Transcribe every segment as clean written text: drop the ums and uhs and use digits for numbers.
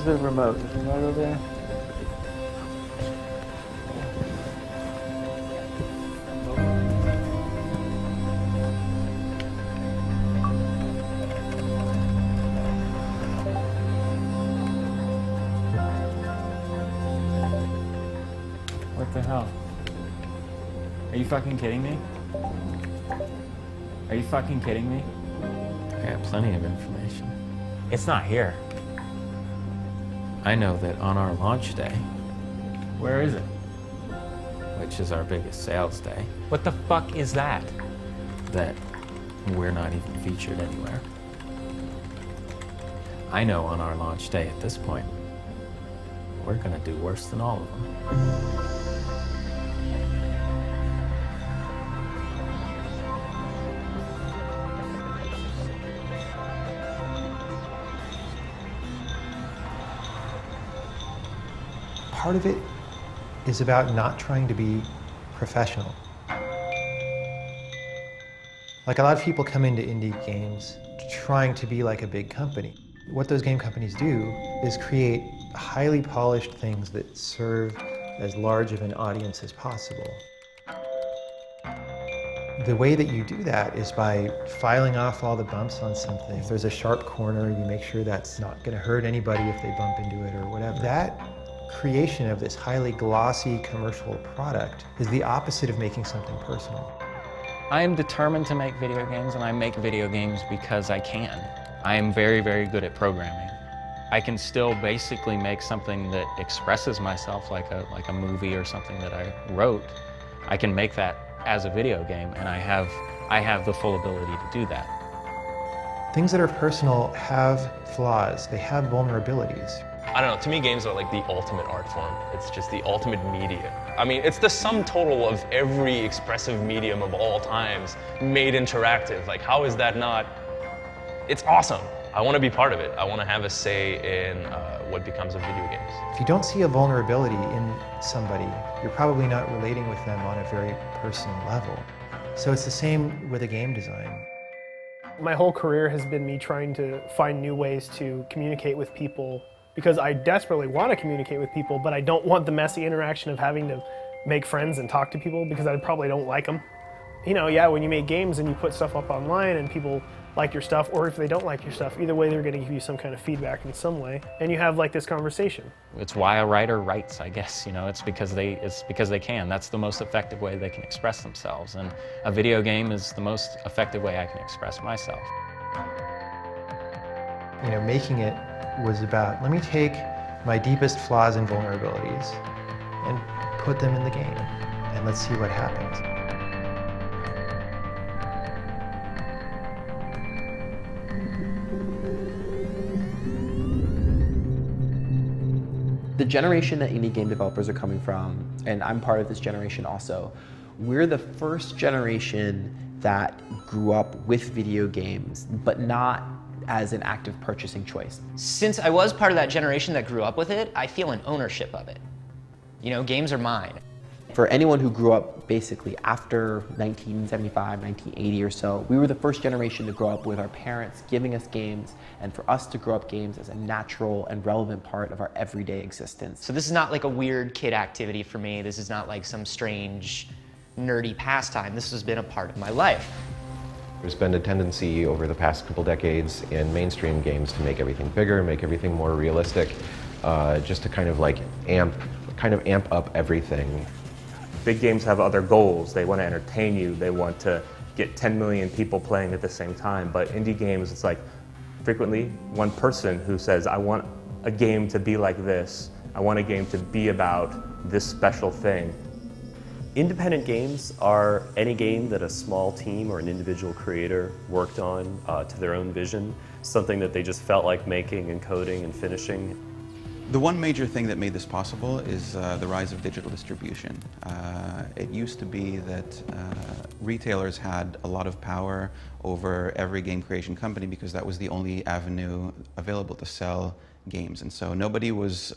Where's the remote? Is the remote over there? What the hell? Are you fucking kidding me? Are you fucking kidding me? I got plenty of information. It's not here. I know that on our launch day, Where is it? which is our biggest sales day, What the fuck is that? that we're not even featured anywhere. I know on our launch day at this point, we're gonna do worse than all of them. Part of it is about not trying to be professional. Like a lot of people come into indie games trying to be like a big company. What those game companies do is create highly polished things that serve as large of an audience as possible. The way that you do that is by filing off all the bumps on something. If there's a sharp corner, you make sure that's not going to hurt anybody if they bump into it or whatever. That creation of this highly glossy commercial product is the opposite of making something personal. I am determined to make video games, and I make video games because I can. I am very, very good at programming. I can still basically make something that expresses myself like a movie or something that I wrote. I can make that as a video game, and I have the full ability to do that. Things that are personal have flaws, they have vulnerabilities. I don't know, to me games are like the ultimate art form. It's just the ultimate media. I mean, it's the sum total of every expressive medium of all times made interactive. Like, how is that not? It's awesome. I want to be part of it. I want to have a say in what becomes of video games. If you don't see a vulnerability in somebody, you're probably not relating with them on a very personal level. So it's the same with a game design. My whole career has been me trying to find new ways to communicate with people, because I desperately want to communicate with people, but I don't want the messy interaction of having to make friends and talk to people because I probably don't like them. You know, yeah, when you make games and you put stuff up online and people like your stuff, or if they don't like your stuff, either way they're going to give you some kind of feedback in some way, and you have like this conversation. It's why a writer writes, I guess. You know, it's because they can. That's the most effective way they can express themselves, and a video game is the most effective way I can express myself. You know, making it was about, let me take my deepest flaws and vulnerabilities and put them in the game, and let's see what happens. The generation that indie game developers are coming from, and I'm part of this generation also, we're the first generation that grew up with video games, but not as an active purchasing choice. Since I was part of that generation that grew up with it, I feel an ownership of it. You know, games are mine. For anyone who grew up basically after 1975, 1980 or so, we were the first generation to grow up with our parents giving us games, and for us to grow up games as a natural and relevant part of our everyday existence. So this is not like a weird kid activity for me. This is not like some strange, nerdy pastime. This has been a part of my life. There's been a tendency over the past couple decades in mainstream games to make everything bigger, make everything more realistic, just to kind of amp up everything. Big games have other goals. They want to entertain you. They want to get 10 million people playing at the same time. But indie games, it's like frequently one person who says, I want a game to be like this. I want a game to be about this special thing. Independent games are any game that a small team or an individual creator worked on to their own vision, something that they just felt like making and coding and finishing. The one major thing that made this possible is the rise of digital distribution. It used to be that retailers had a lot of power over every game creation company because that was the only avenue available to sell games. And so nobody was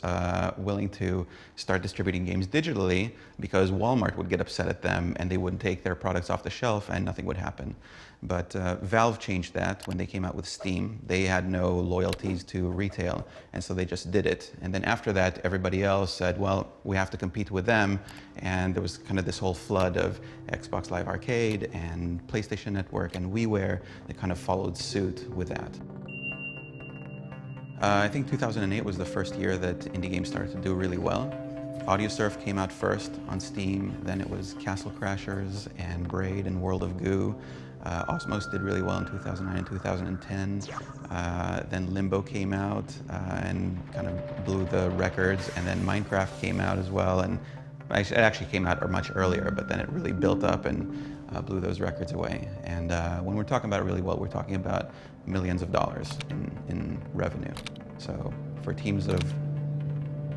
willing to start distributing games digitally because Walmart would get upset at them and they wouldn't take their products off the shelf and nothing would happen. But Valve changed that when they came out with Steam. They had no loyalties to retail, and so they just did it. And then after that, everybody else said, well, we have to compete with them. And there was kind of this whole flood of Xbox Live Arcade and PlayStation Network and WiiWare that kind of followed suit with that. I think 2008 was the first year that indie games started to do really well. AudioSurf came out first on Steam, then it was Castle Crashers and Braid and World of Goo. Osmos did really well in 2009 and 2010. Then Limbo came out and kind of blew the records, and then Minecraft came out as well. And it actually came out much earlier, but then it really built up and blew those records away. And when we're talking about it really well, we're talking about millions of dollars in revenue. So for teams of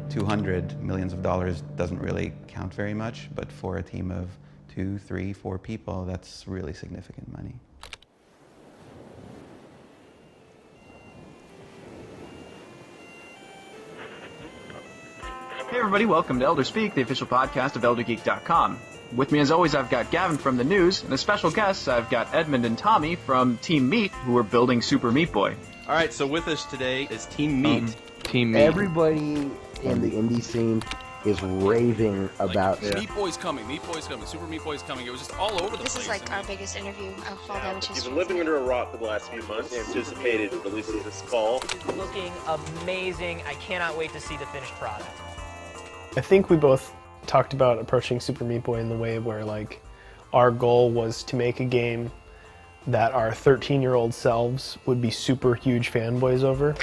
200, millions of dollars doesn't really count very much, but for a team of 2, 3, 4 people, that's really significant money. Hey everybody, welcome to Elder Speak, the official podcast of ElderGeek.com. With me as always, I've got Gavin from the news, and as special guests, I've got Edmund and Tommy from Team Meat, who are building Super Meat Boy. All right, so with us today is Team Meat. Team Meat. Everybody in the indie scene is raving about it. Meat Boy's coming, Meat Boy's coming, Super Meat Boy's coming. It was just all over the place. This is like our biggest interview of Fall Damage history. You've been living under a rock for the last few months, anticipated the release of this fall. Looking amazing. I cannot wait to see the finished product. I think we both talked about approaching Super Meat Boy in the way where like our goal was to make a game that our 13-year-old selves would be super huge fanboys over.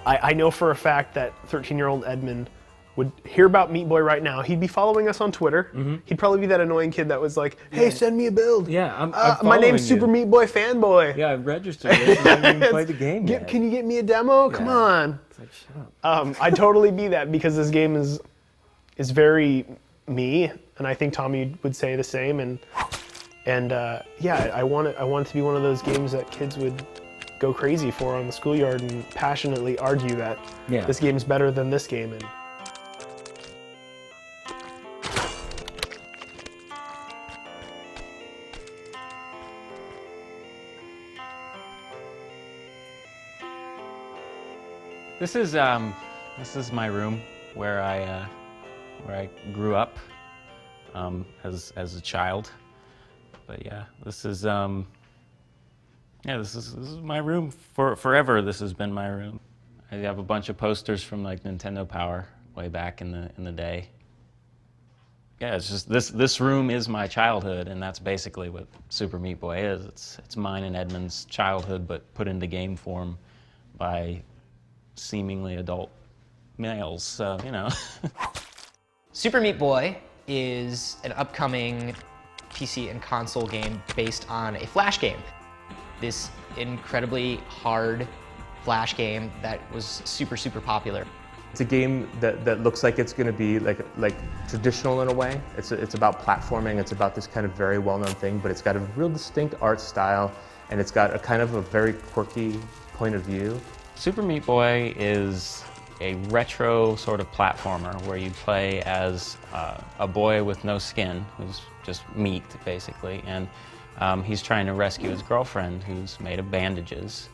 I know for a fact that 13-year-old Edmund would hear about Meat Boy right now. He'd be following us on Twitter. Mm-hmm. He'd probably be that annoying kid that was like, hey, send me a build. Yeah, I'm my name's Super Meat Boy Fanboy. Yeah, I've registered this and I haven't even played the game yet. Can you get me a demo? Yeah. Come on. It's like, shut up. I'd totally be that because this game is very me, and I think Tommy would say the same. And yeah, I want it to be one of those games that kids would go crazy for on the schoolyard and passionately argue that this game's better than this game. And this is my room where I grew up as a child. But yeah, this is my room forever. This has been my room. I have a bunch of posters from like Nintendo Power way back in the day. Yeah, it's just this room is my childhood, and that's basically what Super Meat Boy is. It's mine and Edmund's childhood, but put into game form by seemingly adult males. So you know. Super Meat Boy is an upcoming PC and console game based on a Flash game. This incredibly hard Flash game that was super, super popular. It's a game that looks like it's going to be like traditional in a way. It's about platforming. It's about this kind of very well-known thing, but it's got a real distinct art style, and it's got a kind of a very quirky point of view. Super Meat Boy is a retro sort of platformer where you play as a boy with no skin, who's just meat, basically, and he's trying to rescue his girlfriend, who's made of bandages,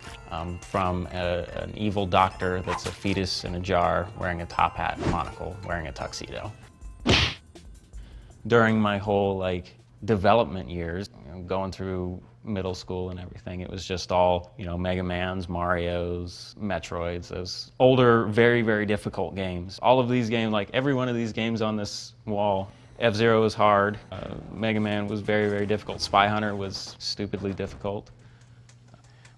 from an evil doctor that's a fetus in a jar, wearing a top hat and monocle, wearing a tuxedo. During my whole development years, going through middle school and everything, it was just all, Mega Mans, Marios, Metroids, those older, very, very difficult games. All of these games, every one of these games on this wall, F-Zero was hard, Mega Man was very, very difficult, Spy Hunter was stupidly difficult.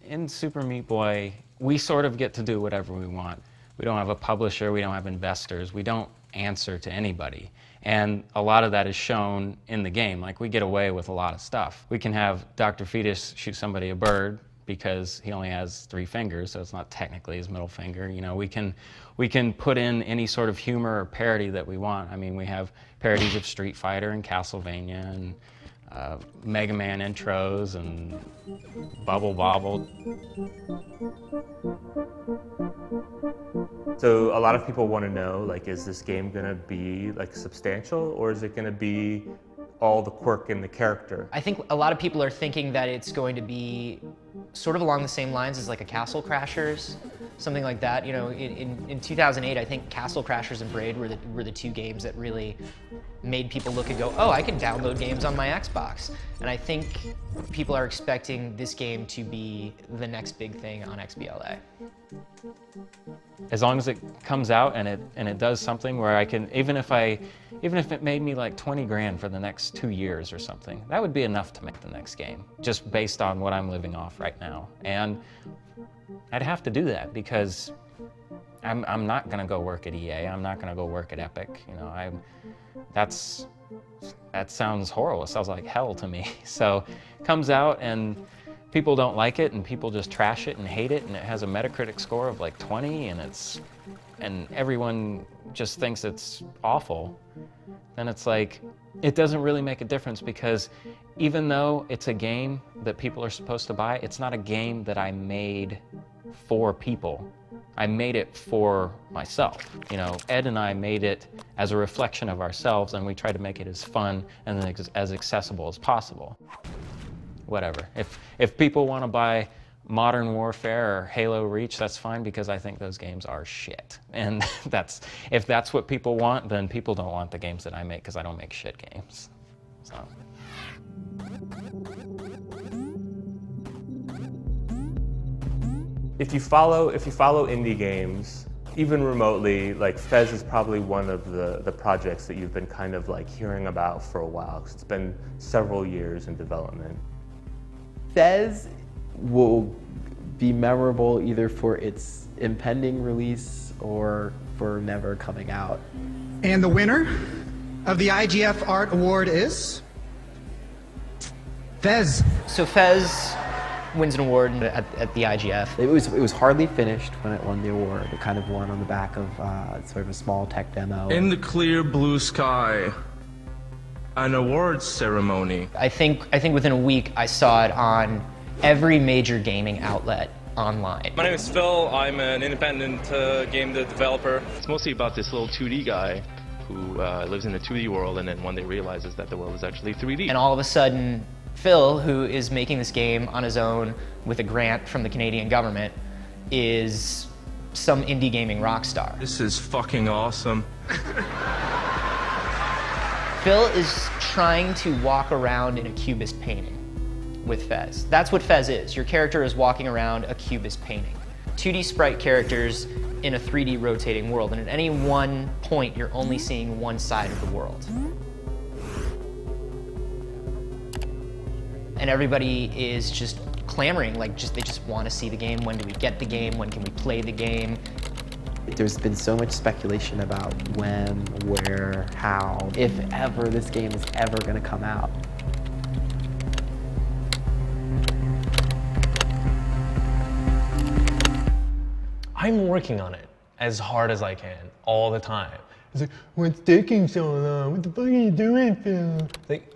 In Super Meat Boy, we sort of get to do whatever we want. We don't have a publisher, we don't have investors, we don't answer to anybody. And a lot of that is shown in the game. We get away with a lot of stuff. We can have Dr. Fetus shoot somebody a bird because he only has 3 fingers, so it's not technically his middle finger. We can put in any sort of humor or parody that we want. I mean, we have parodies of Street Fighter and Castlevania, and Mega Man intros and Bubble Bobble. So a lot of people want to know, like, is this game going to be like substantial, or is it going to be all the quirk in the character? I think a lot of people are thinking that it's going to be sort of along the same lines as like a Castle Crashers, something like that. You know, in 2008, I think Castle Crashers and Braid were the two games that really made people look and go, oh, I can download games on my Xbox. And I think people are expecting this game to be the next big thing on XBLA. As long as it comes out and it does something where I can, even if it made me like 20 grand for the next 2 years or something, that would be enough to make the next game, just based on what I'm living off right now. And I'd have to do that because I'm not gonna go work at EA. I'm not gonna go work at Epic. You know, that sounds horrible. It sounds like hell to me. So it comes out and people don't like it and people just trash it and hate it, and it has a Metacritic score of like 20 and everyone just thinks it's awful. Then it's like, it doesn't really make a difference, because even though it's a game that people are supposed to buy, it's not a game that I made for people. I made it for myself. You know, Ed and I made it as a reflection of ourselves, and we tried to make it as fun and as accessible as possible. Whatever. If people want to buy Modern Warfare or Halo Reach, that's fine, because I think those games are shit. And if that's what people want, then people don't want the games that I make, because I don't make shit games. So. If you follow indie games, even remotely, like Fez is probably one of the projects that you've been kind of like hearing about for a while, because it's been several years in development. Fez will be memorable either for its impending release or for never coming out. And the winner of the IGF Art Award is Fez. So Fez wins an award at the IGF. It was hardly finished when it won the award. It kind of won on the back of sort of a small tech demo. In the clear blue sky, an awards ceremony. I think within a week I saw it on every major gaming outlet online. My name is Phil. I'm an independent game developer. It's mostly about this little 2D guy who lives in a 2D world, and then one day realizes that the world is actually 3D. And all of a sudden, Phil, who is making this game on his own with a grant from the Canadian government, is some indie gaming rock star. This is fucking awesome. Phil is trying to walk around in a Cubist painting with Fez. That's what Fez is. Your character is walking around a Cubist painting. 2D sprite characters in a 3D rotating world, and at any one point you're only seeing one side of the world. And everybody is just clamoring, like they just want to see the game. When do we get the game? When can we play the game? There's been so much speculation about when, where, how, if ever this game is ever going to come out. I'm working on it as hard as I can, all the time. It's like, what's taking so long? What the fuck are you doing, Phil? Like,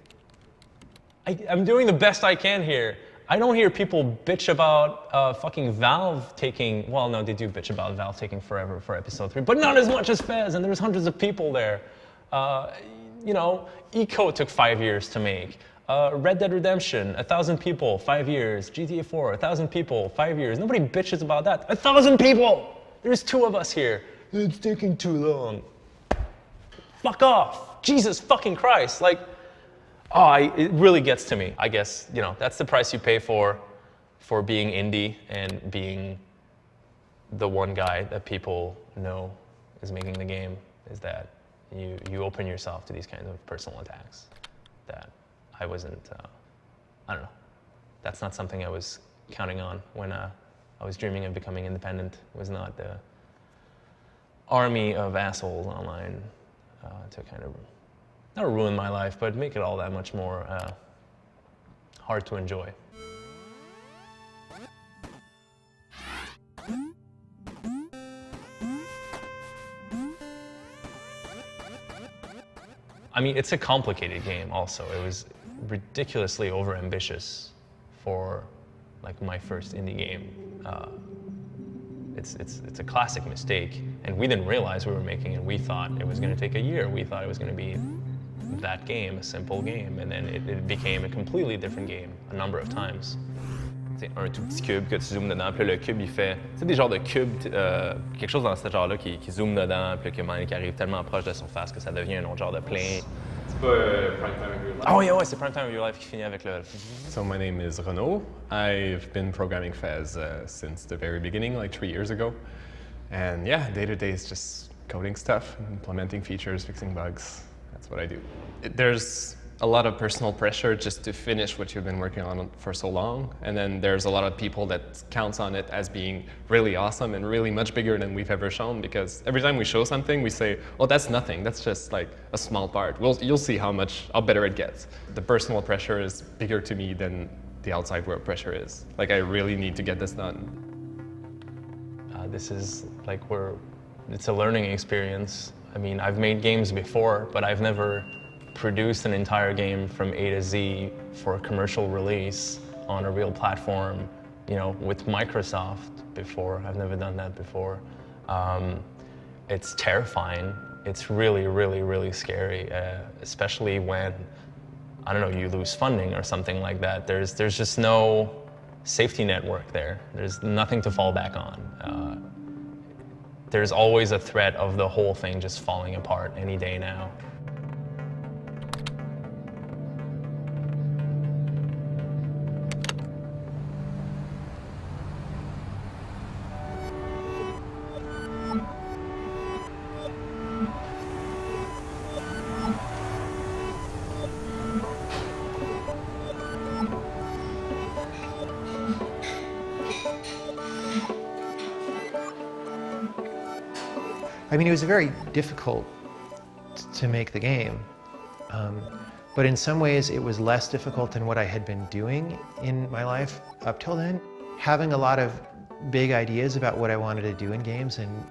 I'm doing the best I can here. I don't hear people bitch about fucking Valve taking, well, no, they do bitch about Valve taking forever for episode 3, but not as much as Fez, and there's hundreds of people there. You know, Eco took 5 years to make. Red Dead Redemption, 1,000 people, 5 years. GTA 4, 1,000 people, 5 years. Nobody bitches about that. 1,000 people! There's 2 of us here. It's taking too long. Fuck off. Jesus fucking Christ. Like, it really gets to me. I guess, you know, that's the price you pay for being indie and being the one guy that people know is making the game, is that you open yourself to these kinds of personal attacks that I wasn't, I don't know. That's not something I was counting on when I was dreaming of becoming independent. It was not the army of assholes online to kind of, not ruin my life, but make it all that much more hard to enjoy. I mean, it's a complicated game also. It was ridiculously overambitious for like my first indie game. It's a classic mistake, and we didn't realize we were making it. We thought it was going to take a year. We thought it was going to be that game, a simple game, and then it became a completely different game a number of times. C'est un tout petit cube que tu zoomes dedans, puis là, le cube il fait, c'est des genres de cubes, quelque chose dans ce genre-là qui zoome dedans, puis qui arrive tellement proche de la surface que ça devient un autre genre de plane. C'est pas Prime Time of Your Life? Oh yeah, ouais, c'est Prime Time of Your Life qui finit avec le... So my name is Renaud. I've been programming Fez since the very beginning, like 3 years ago. And yeah, day-to-day is just coding stuff, implementing features, fixing bugs. That's what I do. There's a lot of personal pressure just to finish what you've been working on for so long. And then there's a lot of people that counts on it as being really awesome and really much bigger than we've ever shown, because every time we show something, we say, oh, that's nothing. That's just like a small part. You'll see how better it gets. The personal pressure is bigger to me than the outside world pressure is. Like, I really need to get this done. This is like it's a learning experience. I mean, I've made games before, but I've never produced an entire game from A to Z for a commercial release on a real platform, you know, with Microsoft before. I've never done that before. It's terrifying. It's really, really, really scary, especially when, I don't know, you lose funding or something like that. There's just no safety network there. There's nothing to fall back on. There's always a threat of the whole thing just falling apart any day now. I mean, it was very difficult to make the game, but in some ways it was less difficult than what I had been doing in my life up till then. Having a lot of big ideas about what I wanted to do in games and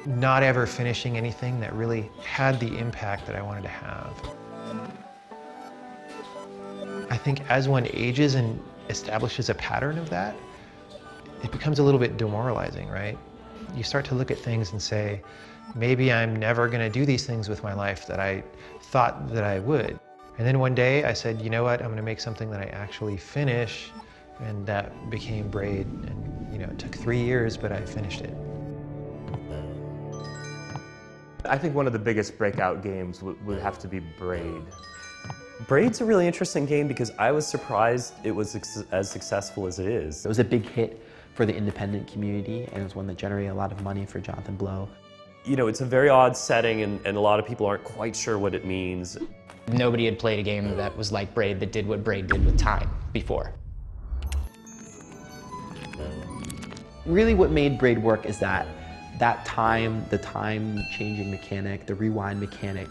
not ever finishing anything that really had the impact that I wanted to have. I think as one ages and establishes a pattern of that, it becomes a little bit demoralizing, right? You start to look at things and say, maybe I'm never going to do these things with my life that I thought that I would. And then one day I said, you know what, I'm going to make something that I actually finish, and that became Braid. And you know, it took 3 years, but I finished it. I think one of the biggest breakout games would have to be Braid. Braid's a really interesting game because I was surprised it was as successful as it is. It was a big hit for the independent community, and it was one that generated a lot of money for Jonathan Blow. You know, it's a very odd setting, and a lot of people aren't quite sure what it means. Nobody had played a game that was like Braid, that did what Braid did with time before. Really what made Braid work is that time, the time-changing mechanic, the rewind mechanic,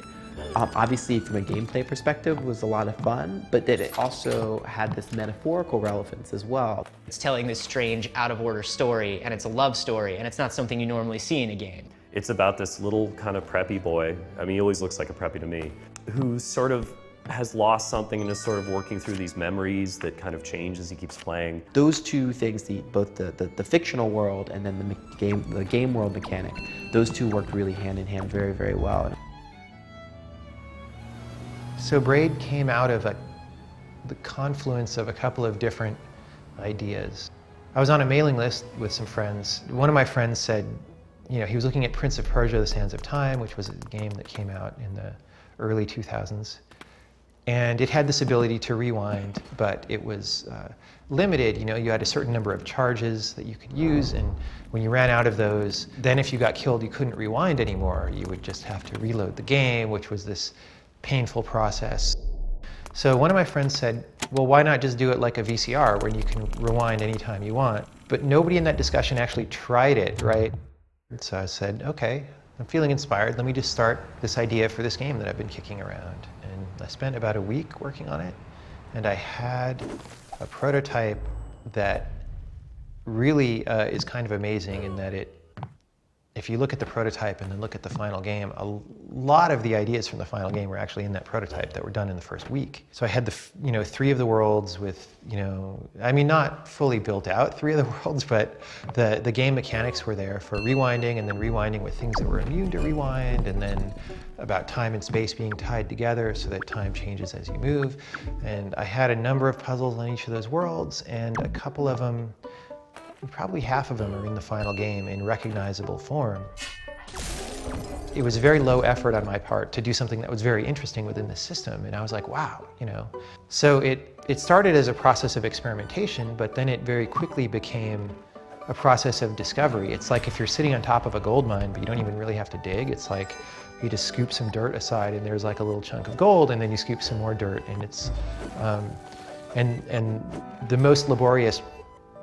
obviously from a gameplay perspective was a lot of fun, but that it also had this metaphorical relevance as well. It's telling this strange, out-of-order story, and it's a love story, and it's not something you normally see in a game. It's about this little kind of preppy boy, I mean, he always looks like a preppy to me, who sort of has lost something and is sort of working through these memories that kind of change as he keeps playing. Those two things, both the fictional world and then the game world mechanic, those two worked really hand in hand very, very well. So Braid came out of the confluence of a couple of different ideas. I was on a mailing list with some friends. One of my friends said, you know, he was looking at Prince of Persia: The Sands of Time, which was a game that came out in the early 2000s. And it had this ability to rewind, but it was limited. You know, you had a certain number of charges that you could use, and when you ran out of those, then if you got killed, you couldn't rewind anymore. You would just have to reload the game, which was this painful process. So one of my friends said, well, why not just do it like a VCR where you can rewind anytime you want? But nobody in that discussion actually tried it, right? So I said, okay, I'm feeling inspired. Let me just start this idea for this game that I've been kicking around. And I spent about a week working on it, and I had a prototype that really is kind of amazing in that it if you look at the prototype and then look at the final game, a lot of the ideas from the final game were actually in that prototype that were done in the first week. So I had the, 3 of the worlds with, I mean, not fully built out 3 of the worlds, but the game mechanics were there for rewinding, and then rewinding with things that were immune to rewind, and then about time and space being tied together so that time changes as you move. And I had a number of puzzles on each of those worlds, and a couple of them, probably half of them, are in the final game in recognizable form. It was very low effort on my part to do something that was very interesting within the system, and I was like, wow, So it started as a process of experimentation, but then it very quickly became a process of discovery. It's like if you're sitting on top of a gold mine, but you don't even really have to dig. It's like you just scoop some dirt aside and there's like a little chunk of gold, and then you scoop some more dirt, and it's, and the most laborious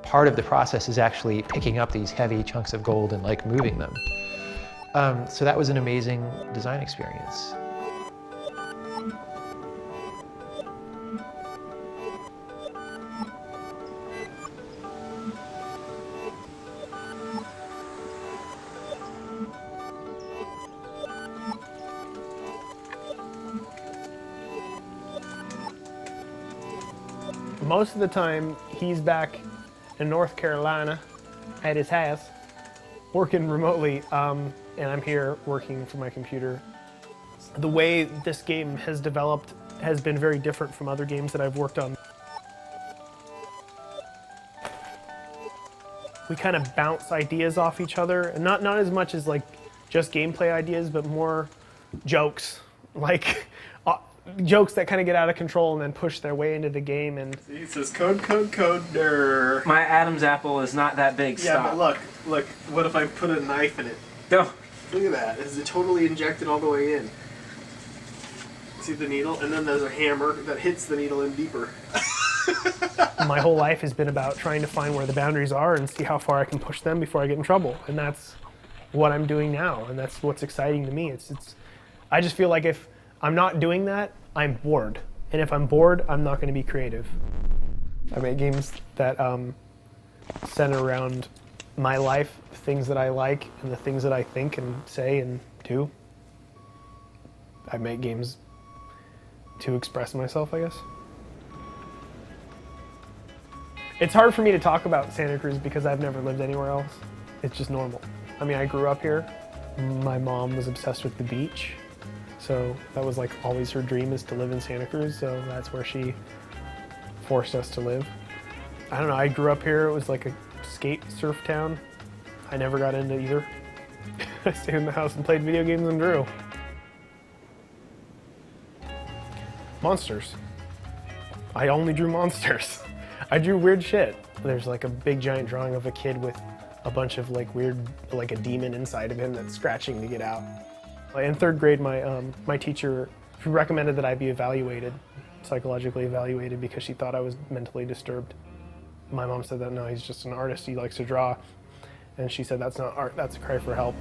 part of the process is actually picking up these heavy chunks of gold and like moving them. So that was an amazing design experience. Most of the time, he's back in North Carolina at his house, working remotely, and I'm here working from my computer. The way this game has developed has been very different from other games that I've worked on. We kind of bounce ideas off each other, and not as much as like just gameplay ideas, but more jokes, like jokes that kind of get out of control and then push their way into the game. And see, it says code, der. My Adam's apple is not that big. Yeah, Stop. but look, what if I put a knife in it? No. Look at that. Is it totally injected all the way in? See the needle? And then there's a hammer that hits the needle in deeper. My whole life has been about trying to find where the boundaries are and see how far I can push them before I get in trouble. And that's what I'm doing now, and that's what's exciting to me. I just feel like if I'm not doing that, I'm bored. And if I'm bored, I'm not going to be creative. I make games that center around my life, things that I like, and the things that I think and say and do. I make games to express myself, I guess. It's hard for me to talk about Santa Cruz because I've never lived anywhere else. It's just normal. I mean, I grew up here. My mom was obsessed with the beach. So that was like always her dream, is to live in Santa Cruz. So that's where she forced us to live. I don't know, I grew up here. It was like a skate surf town. I never got into either. I stayed in the house and played video games and drew. Monsters. I only drew monsters. I drew weird shit. There's like a big giant drawing of a kid with a bunch of like weird, like a demon inside of him that's scratching to get out. In 3rd grade, my teacher recommended that I be evaluated, psychologically evaluated, because she thought I was mentally disturbed. My mom said that, no, he's just an artist, he likes to draw. And she said, that's not art, that's a cry for help.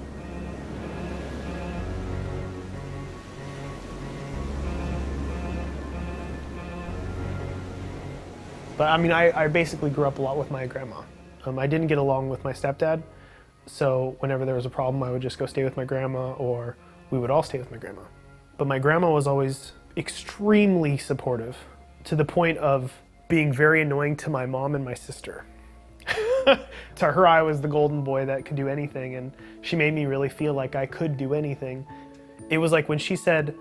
But I mean, I basically grew up a lot with my grandma. I didn't get along with my stepdad, so whenever there was a problem, I would just go stay with my grandma, or we would all stay with my grandma. But my grandma was always extremely supportive, to the point of being very annoying to my mom and my sister. To her, I was the golden boy that could do anything, and she made me really feel like I could do anything. It was like when she said,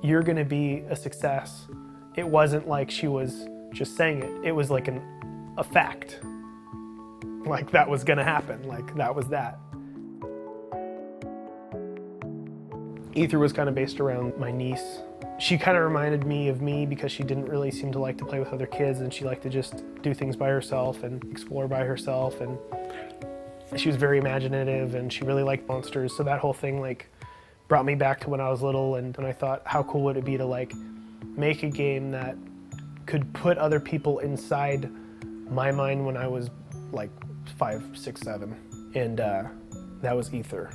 "You're gonna be a success," it wasn't like she was just saying it. It was like a fact. Like that was gonna happen, like that was that. Ether was kind of based around my niece. She kind of reminded me of me because she didn't really seem to like to play with other kids, and she liked to just do things by herself and explore by herself, and she was very imaginative, and she really liked monsters, so that whole thing like brought me back to when I was little, and I thought, how cool would it be to like make a game that could put other people inside my mind when I was like 5, 6, 7, and that was Ether.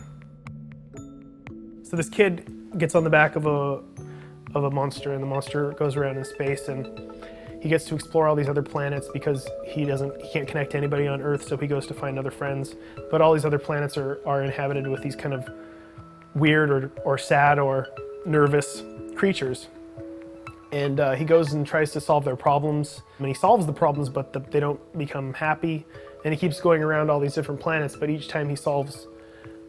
So this kid gets on the back of a monster, and the monster goes around in space, and he gets to explore all these other planets because he can't connect to anybody on Earth, so he goes to find other friends. But all these other planets are inhabited with these kind of weird or sad or nervous creatures. And he goes and tries to solve their problems. And he solves the problems, but they don't become happy. And he keeps going around all these different planets, but each time he solves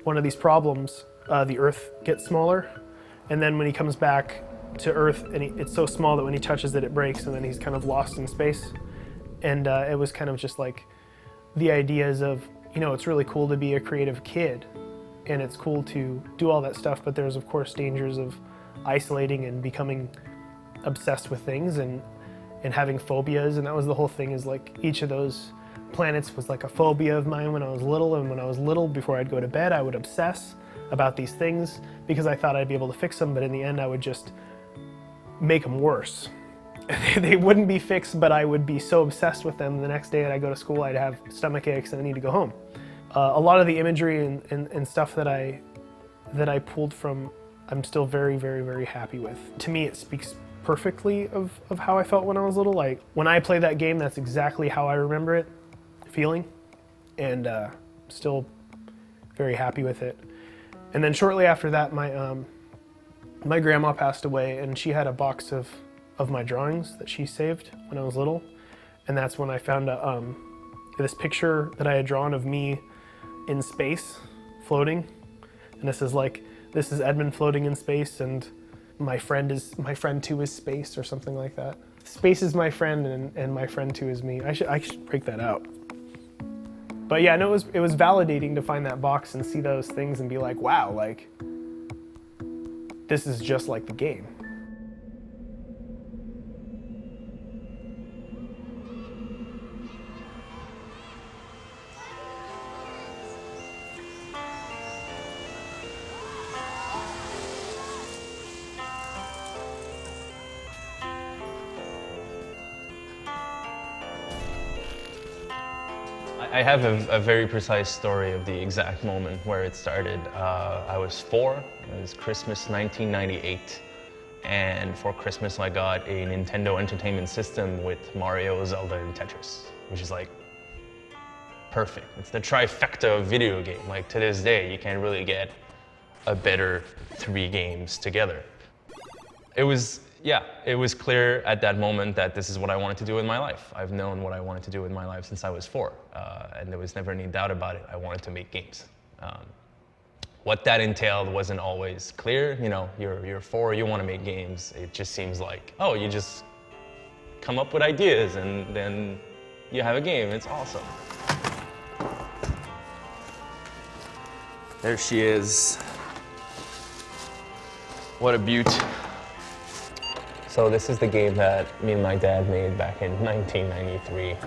one of these problems, the Earth gets smaller. And then when he comes back to Earth, and it's so small that when he touches it, it breaks, and then he's kind of lost in space. And it was kind of just like the ideas of, you know, it's really cool to be a creative kid, and it's cool to do all that stuff, but there's of course dangers of isolating and becoming obsessed with things and having phobias. And that was the whole thing, is like each of those planets was like a phobia of mine when I was little. And when I was little, before I'd go to bed, I would obsess about these things because I thought I'd be able to fix them, but in the end I would just make them worse. They wouldn't be fixed, but I would be so obsessed with them. The next day that I go to school, I'd have stomach aches and I need to go home. A lot of the imagery and stuff that I pulled from, I'm still very, very, very happy with. To me, it speaks perfectly of how I felt when I was little. Like, when I play that game, that's exactly how I remember it feeling, and still very happy with it. And then shortly after that, my grandma passed away, and she had a box of my drawings that she saved when I was little. And that's when I found this picture that I had drawn of me in space, floating. And this is Edmund floating in space, and my friend too is space, or something like that. Space is my friend, and my friend too is me. I should break that out. But yeah, no, it was validating to find that box and see those things and be like, wow, like, this is just like the game. I have a very precise story of the exact moment where it started. I was 4, it was Christmas 1998, and for Christmas I got a Nintendo Entertainment System with Mario, Zelda, and Tetris, which is like perfect. It's the trifecta of video game. Like, to this day, you can't really get a better 3 games together. It was clear at that moment that this is what I wanted to do in my life. I've known what I wanted to do in my life since I was 4, and there was never any doubt about it. I wanted to make games. What that entailed wasn't always clear. You know, you're 4, you want to make games. It just seems like, oh, you just come up with ideas and then you have a game. It's awesome. There she is. What a beaut. So this is the game that me and my dad made back in 1993,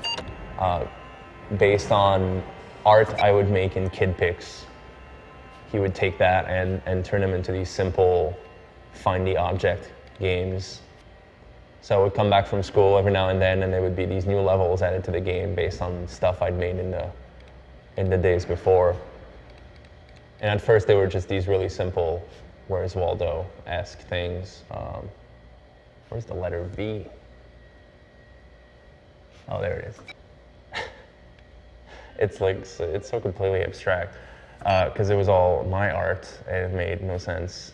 based on art I would make in kid pics. He would take that and turn them into these simple find the object games. So I would come back from school every now and then, and there would be these new levels added to the game based on stuff I'd made in the days before. And at first they were just these really simple Where's Waldo-esque things. Where's the letter V? Oh, there it is. It's so completely abstract because it was all my art and it made no sense.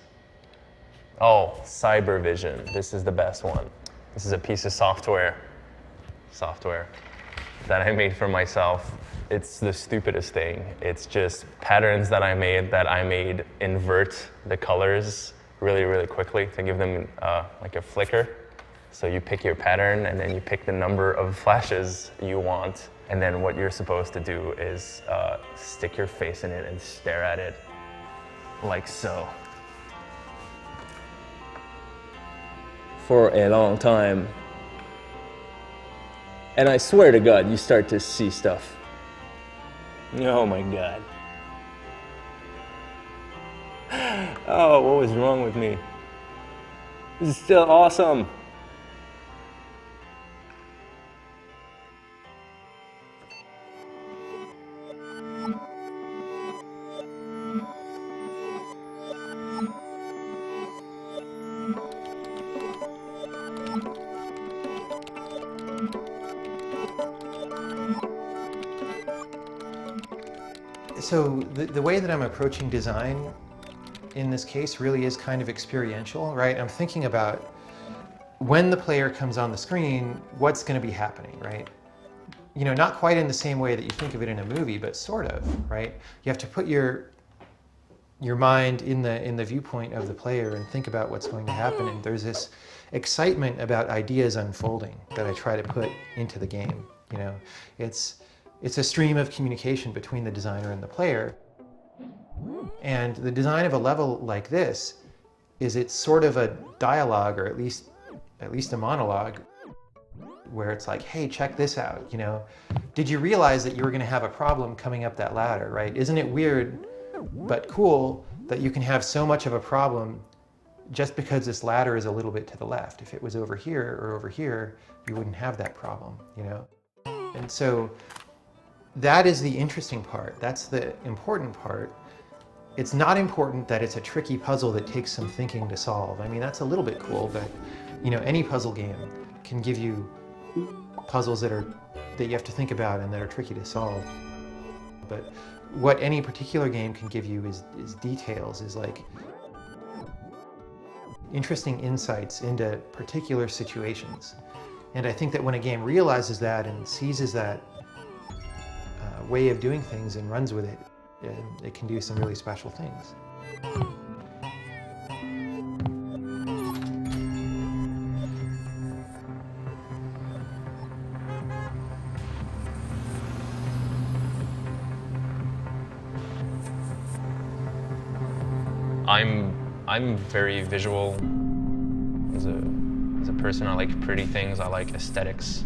Oh, Cybervision. This is the best one. This is a piece of software that I made for myself. It's the stupidest thing. It's just patterns that I made invert the colors really, really quickly to give them like a flicker. So you pick your pattern and then you pick the number of flashes you want. And then what you're supposed to do is stick your face in it and stare at it like so. For a long time. And I swear to God, you start to see stuff. Oh my God. Oh, what was wrong with me? This is still awesome. So the way that I'm approaching design in this case really is kind of experiential, right? I'm thinking about when the player comes on the screen, what's going to be happening, right? You know, not quite in the same way that you think of it in a movie, but sort of, right? You have to put your mind in the viewpoint of the player and think about what's going to happen. And there's this excitement about ideas unfolding that I try to put into the game. You know, it's a stream of communication between the designer and the player. And the design of a level like this is it's sort of a dialogue, or at least a monologue, where it's like, hey, check this out, you know. Did you realize that you were going to have a problem coming up that ladder, right? Isn't it weird but cool that you can have so much of a problem just because this ladder is a little bit to the left? If it was over here or over here, you wouldn't have that problem, you know. And so that is the interesting part. That's the important part. It's not important that it's a tricky puzzle that takes some thinking to solve. I mean, that's a little bit cool, but you know, any puzzle game can give you puzzles that you have to think about and that are tricky to solve. But what any particular game can give you is details, is like interesting insights into particular situations. And I think that when a game realizes that and seizes that way of doing things and runs with it, it can do some really special things. I'm very visual. As a person, I like pretty things. I like aesthetics,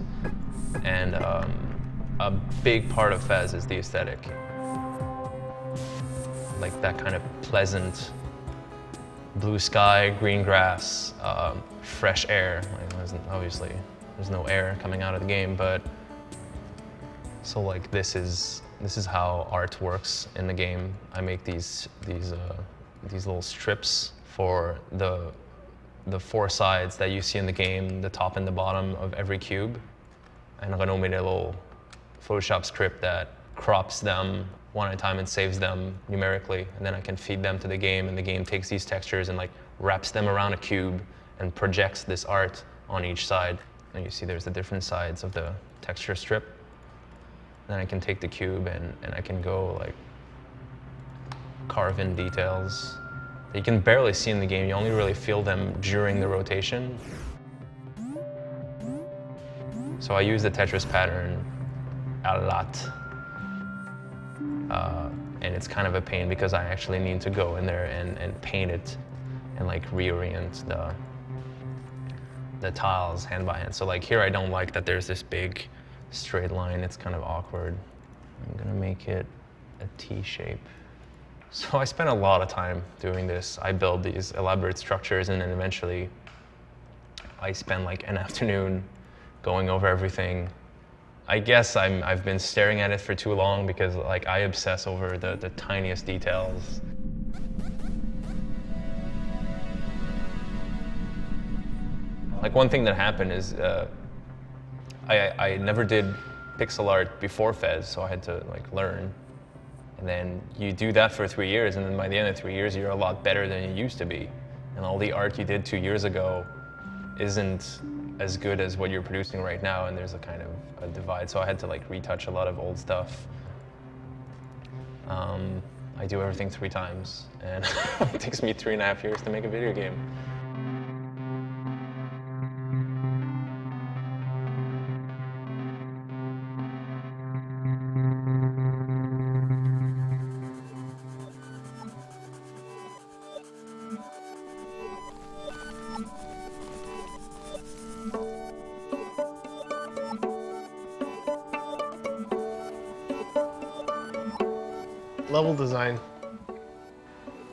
and a big part of Fez is the aesthetic. Like that kind of pleasant blue sky, green grass, fresh air. Like, obviously, there's no air coming out of the game, but so like this is how art works in the game. I make these little strips for the four sides that you see in the game, the top and the bottom of every cube. And Renaud made a little Photoshop script that crops them one at a time and saves them numerically, and then I can feed them to the game, and the game takes these textures and like wraps them around a cube and projects this art on each side. And you see there's the different sides of the texture strip. Then I can take the cube and I can go like carve in details that you can barely see in the game. You only really feel them during the rotation. So I use the Tetris pattern a lot. And it's kind of a pain because I actually need to go in there and paint it and like reorient the tiles hand by hand. So like here I don't like that there's this big straight line. It's kind of awkward. I'm gonna make it a T shape. So I spent a lot of time doing this. I build these elaborate structures, and then eventually I spend like an afternoon going over everything. I guess I've been staring at it for too long because like I obsess over the tiniest details. Like one thing that happened is I never did pixel art before Fez, so I had to like learn. And then you do that for 3 years, and then by the end of 3 years, you're a lot better than you used to be. And all the art you did 2 years ago isn't as good as what you're producing right now, and there's a kind of a divide. So I had to like retouch a lot of old stuff. I do everything 3 times, and it takes me 3.5 years to make a video game. Level design.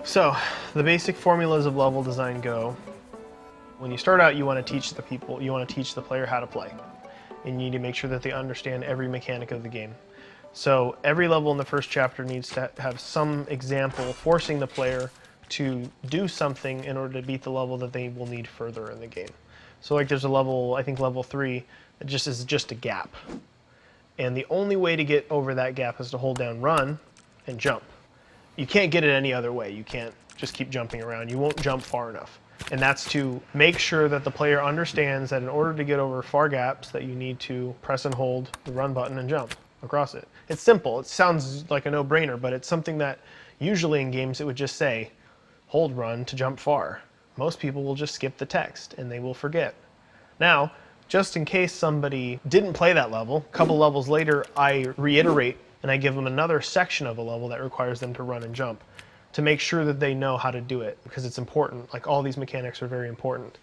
So, the basic formulas of level design go: when you start out, you want to teach the player how to play. And you need to make sure that they understand every mechanic of the game. So, every level in the first chapter needs to have some example forcing the player to do something in order to beat the level that they will need further in the game. So, like there's a level, I think level 3, that is just a gap. And the only way to get over that gap is to hold down run, and jump. You can't get it any other way. You can't just keep jumping around. You won't jump far enough. And that's to make sure that the player understands that in order to get over far gaps that you need to press and hold the run button and jump across it. It's simple. It sounds like a no-brainer, but it's something that usually in games it would just say, hold run to jump far. Most people will just skip the text and they will forget. Now, just in case somebody didn't play that level, a couple levels later I reiterate and I give them another section of a level that requires them to run and jump to make sure that they know how to do it, because it's important. Like, all these mechanics are very important.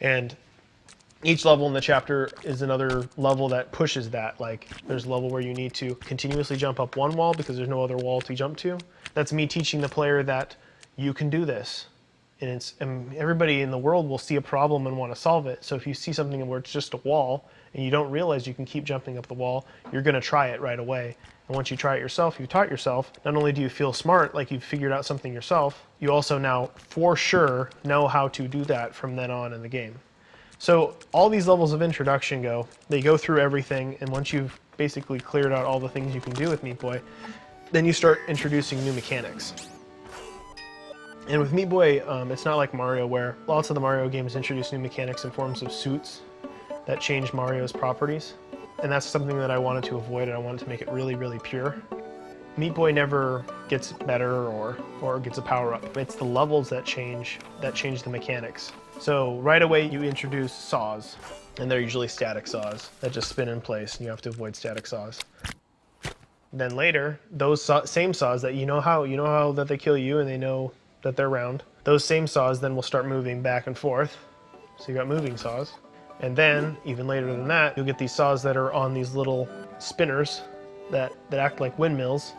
And each level in the chapter is another level that pushes that. Like, there's a level where you need to continuously jump up one wall because there's no other wall to jump to. That's me teaching the player that you can do this. And everybody in the world will see a problem and want to solve it. So if you see something where it's just a wall and you don't realize you can keep jumping up the wall, you're going to try it right away. And once you try it yourself, you've taught yourself, not only do you feel smart, like you've figured out something yourself, you also now for sure know how to do that from then on in the game. So all these levels of introduction they go through everything, and once you've basically cleared out all the things you can do with Meat Boy, then you start introducing new mechanics. And with Meat Boy, it's not like Mario, where lots of the Mario games introduce new mechanics in forms of suits that change Mario's properties. And that's something that I wanted to avoid, and I wanted to make it really, really pure. Meat Boy never gets better or gets a power-up. It's the levels that change the mechanics. So right away you introduce saws, and they're usually static saws that just spin in place, and you have to avoid static saws. Then later, those same saws that you know how that they kill you and they know that they're round, those same saws then will start moving back and forth. So you got moving saws. And then, even later than that, you'll get these saws that are on these little spinners that act like windmills,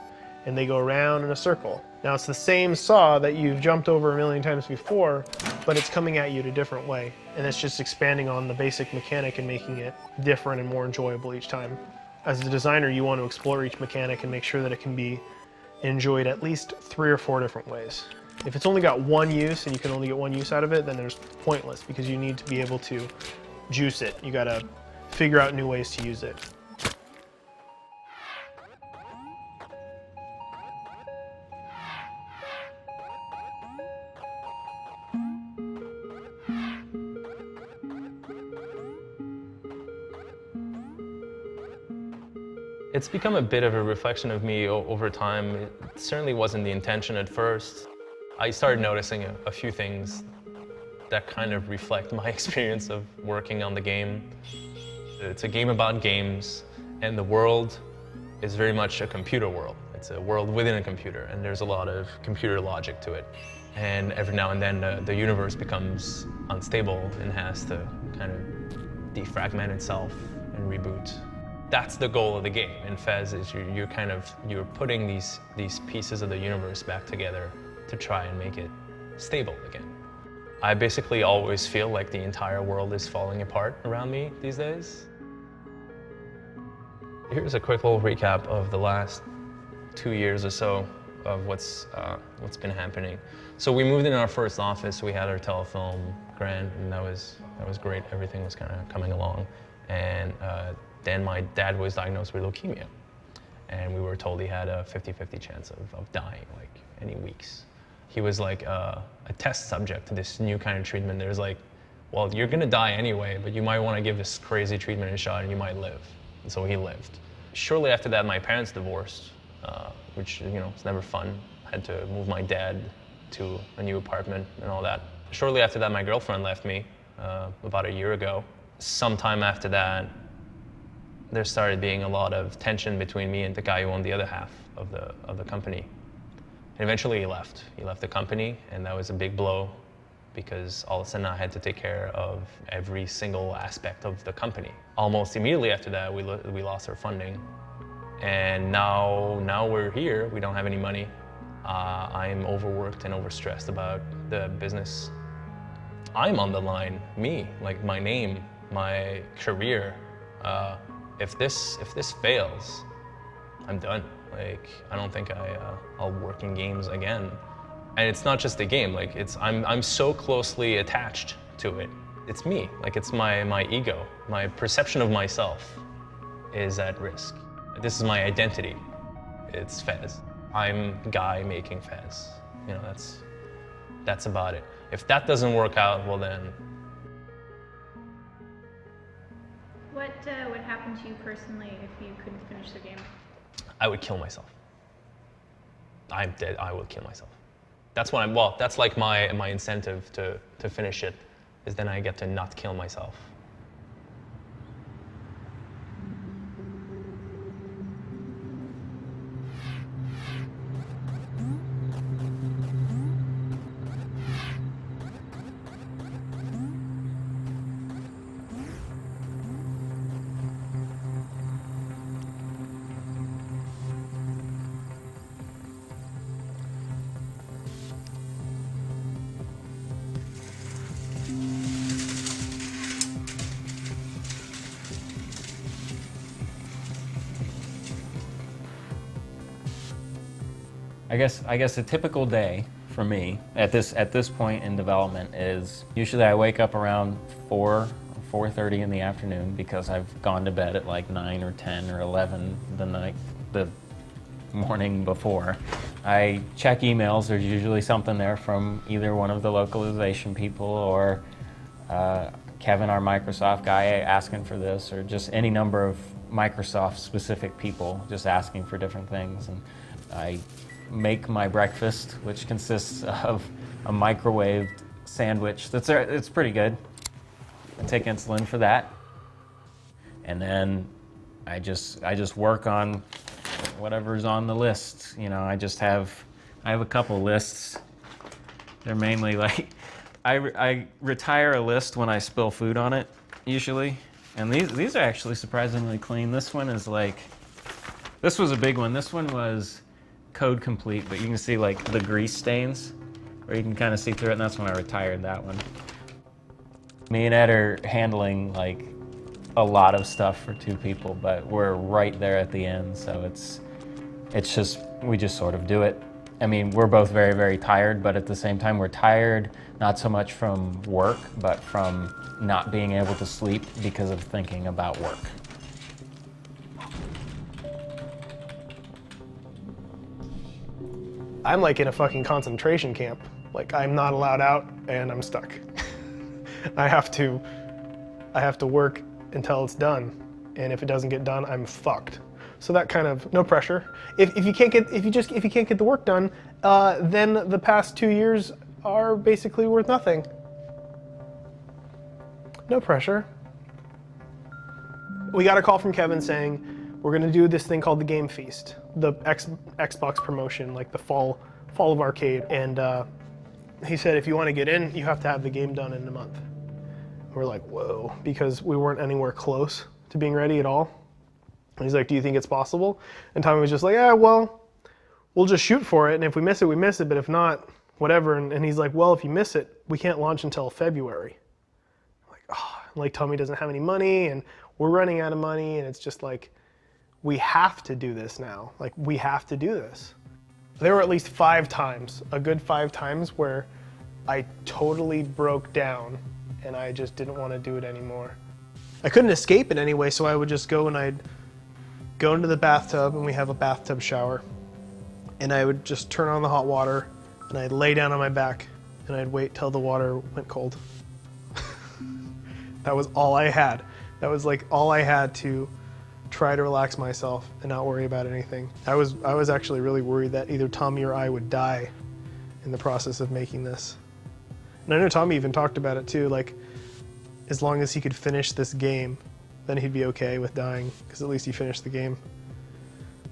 and they go around in a circle. Now it's the same saw that you've jumped over a million times before, but it's coming at you in a different way. And it's just expanding on the basic mechanic and making it different and more enjoyable each time. As a designer, you want to explore each mechanic and make sure that it can be enjoyed at least 3 or 4 different ways. If it's only got one use and you can only get one use out of it, then there's pointless, because you need to be able to juice it. You gotta figure out new ways to use it. It's become a bit of a reflection of me over time. It certainly wasn't the intention at first. I started noticing a few things that kind of reflect my experience of working on the game. It's a game about games, and the world is very much a computer world. It's a world within a computer, and there's a lot of computer logic to it. And every now and then the universe becomes unstable and has to kind of defragment itself and reboot. That's the goal of the game. In Fez is you're putting these pieces of the universe back together to try and make it stable again. I basically always feel like the entire world is falling apart around me these days. Here's a quick little recap of the last 2 years or so of what's been happening. So we moved in our first office. We had our telefilm grant, and that was great. Everything was kind of coming along, and then my dad was diagnosed with leukemia, and we were told he had a 50-50 chance of dying, like any weeks. He was like a test subject to this new kind of treatment. There's like, well, you're gonna die anyway, but you might want to give this crazy treatment a shot and you might live. And so he lived. Shortly after that, my parents divorced, which, you know, it's never fun. I had to move my dad to a new apartment and all that. Shortly after that, my girlfriend left me about a year ago. Sometime after that, there started being a lot of tension between me and the guy who owned the other half of the company. And eventually he left. He left the company, and that was a big blow because all of a sudden I had to take care of every single aspect of the company. Almost immediately after that, we lost our funding. And now we're here. We don't have any money. I'm overworked and overstressed about the business. I'm on the line, me, like my name, my career. If this fails, I'm done. Like, I don't think I'll work in games again. And it's not just a game, like I'm so closely attached to it. It's me, like it's my ego. My perception of myself is at risk. This is my identity. It's Fez. I'm Guy making Fez. You know, that's about it. If that doesn't work out, well then. What would happen to you personally if you couldn't finish the game? I would kill myself. I'm dead. I would kill myself. That's what that's like my incentive to finish it, is then I get to not kill myself. I guess a typical day for me at this point in development is usually I wake up around 4:30 in the afternoon because I've gone to bed at like 9 or 10 or 11 the morning before. I check emails. There's usually something there from either one of the localization people or Kevin, our Microsoft guy, asking for this, or just any number of Microsoft specific people just asking for different things. And I make my breakfast, which consists of a microwaved sandwich. It's pretty good. I take insulin for that, and then I just work on whatever's on the list. You know, I have a couple lists. They're mainly like I retire a list when I spill food on it usually, and these are actually surprisingly clean. This one is like, this was a big one. This one was code complete, but you can see like the grease stains, or you can kind of see through it, and that's when I retired that one. Me and Ed are handling like a lot of stuff for 2 people, but we're right there at the end, so we just sort of do it. I mean, we're both very, very tired, but at the same time we're tired not so much from work, but from not being able to sleep because of thinking about work. I'm like in a fucking concentration camp. Like, I'm not allowed out and I'm stuck. I have to work until it's done. And if it doesn't get done, I'm fucked. So that kind of, no pressure. If you can't get the work done, then the past 2 years are basically worth nothing. No pressure. We got a call from Kevin saying, we're gonna do this thing called the Game Feast, the Xbox promotion, like the fall of arcade. And he said, if you want to get in, you have to have the game done in a month. We're like, whoa, because we weren't anywhere close to being ready at all. And he's like, do you think it's possible? And Tommy was just like, yeah, well, we'll just shoot for it. And if we miss it, we miss it. But if not, whatever. And he's like, well, if you miss it, we can't launch until February. I'm like, oh, like Tommy doesn't have any money and we're running out of money. And it's just like, we have to do this now. Like, we have to do this. There were at least 5 times, a good 5 times, where I totally broke down and I just didn't want to do it anymore. I couldn't escape it anyway, so I would just go and I'd go into the bathtub, and we have a bathtub shower, and I would just turn on the hot water and I'd lay down on my back and I'd wait till the water went cold. That was all I had. That was like all I had to try to relax myself and not worry about anything. I was actually really worried that either Tommy or I would die in the process of making this. And I know Tommy even talked about it too, like, as long as he could finish this game, then he'd be okay with dying, because at least he finished the game.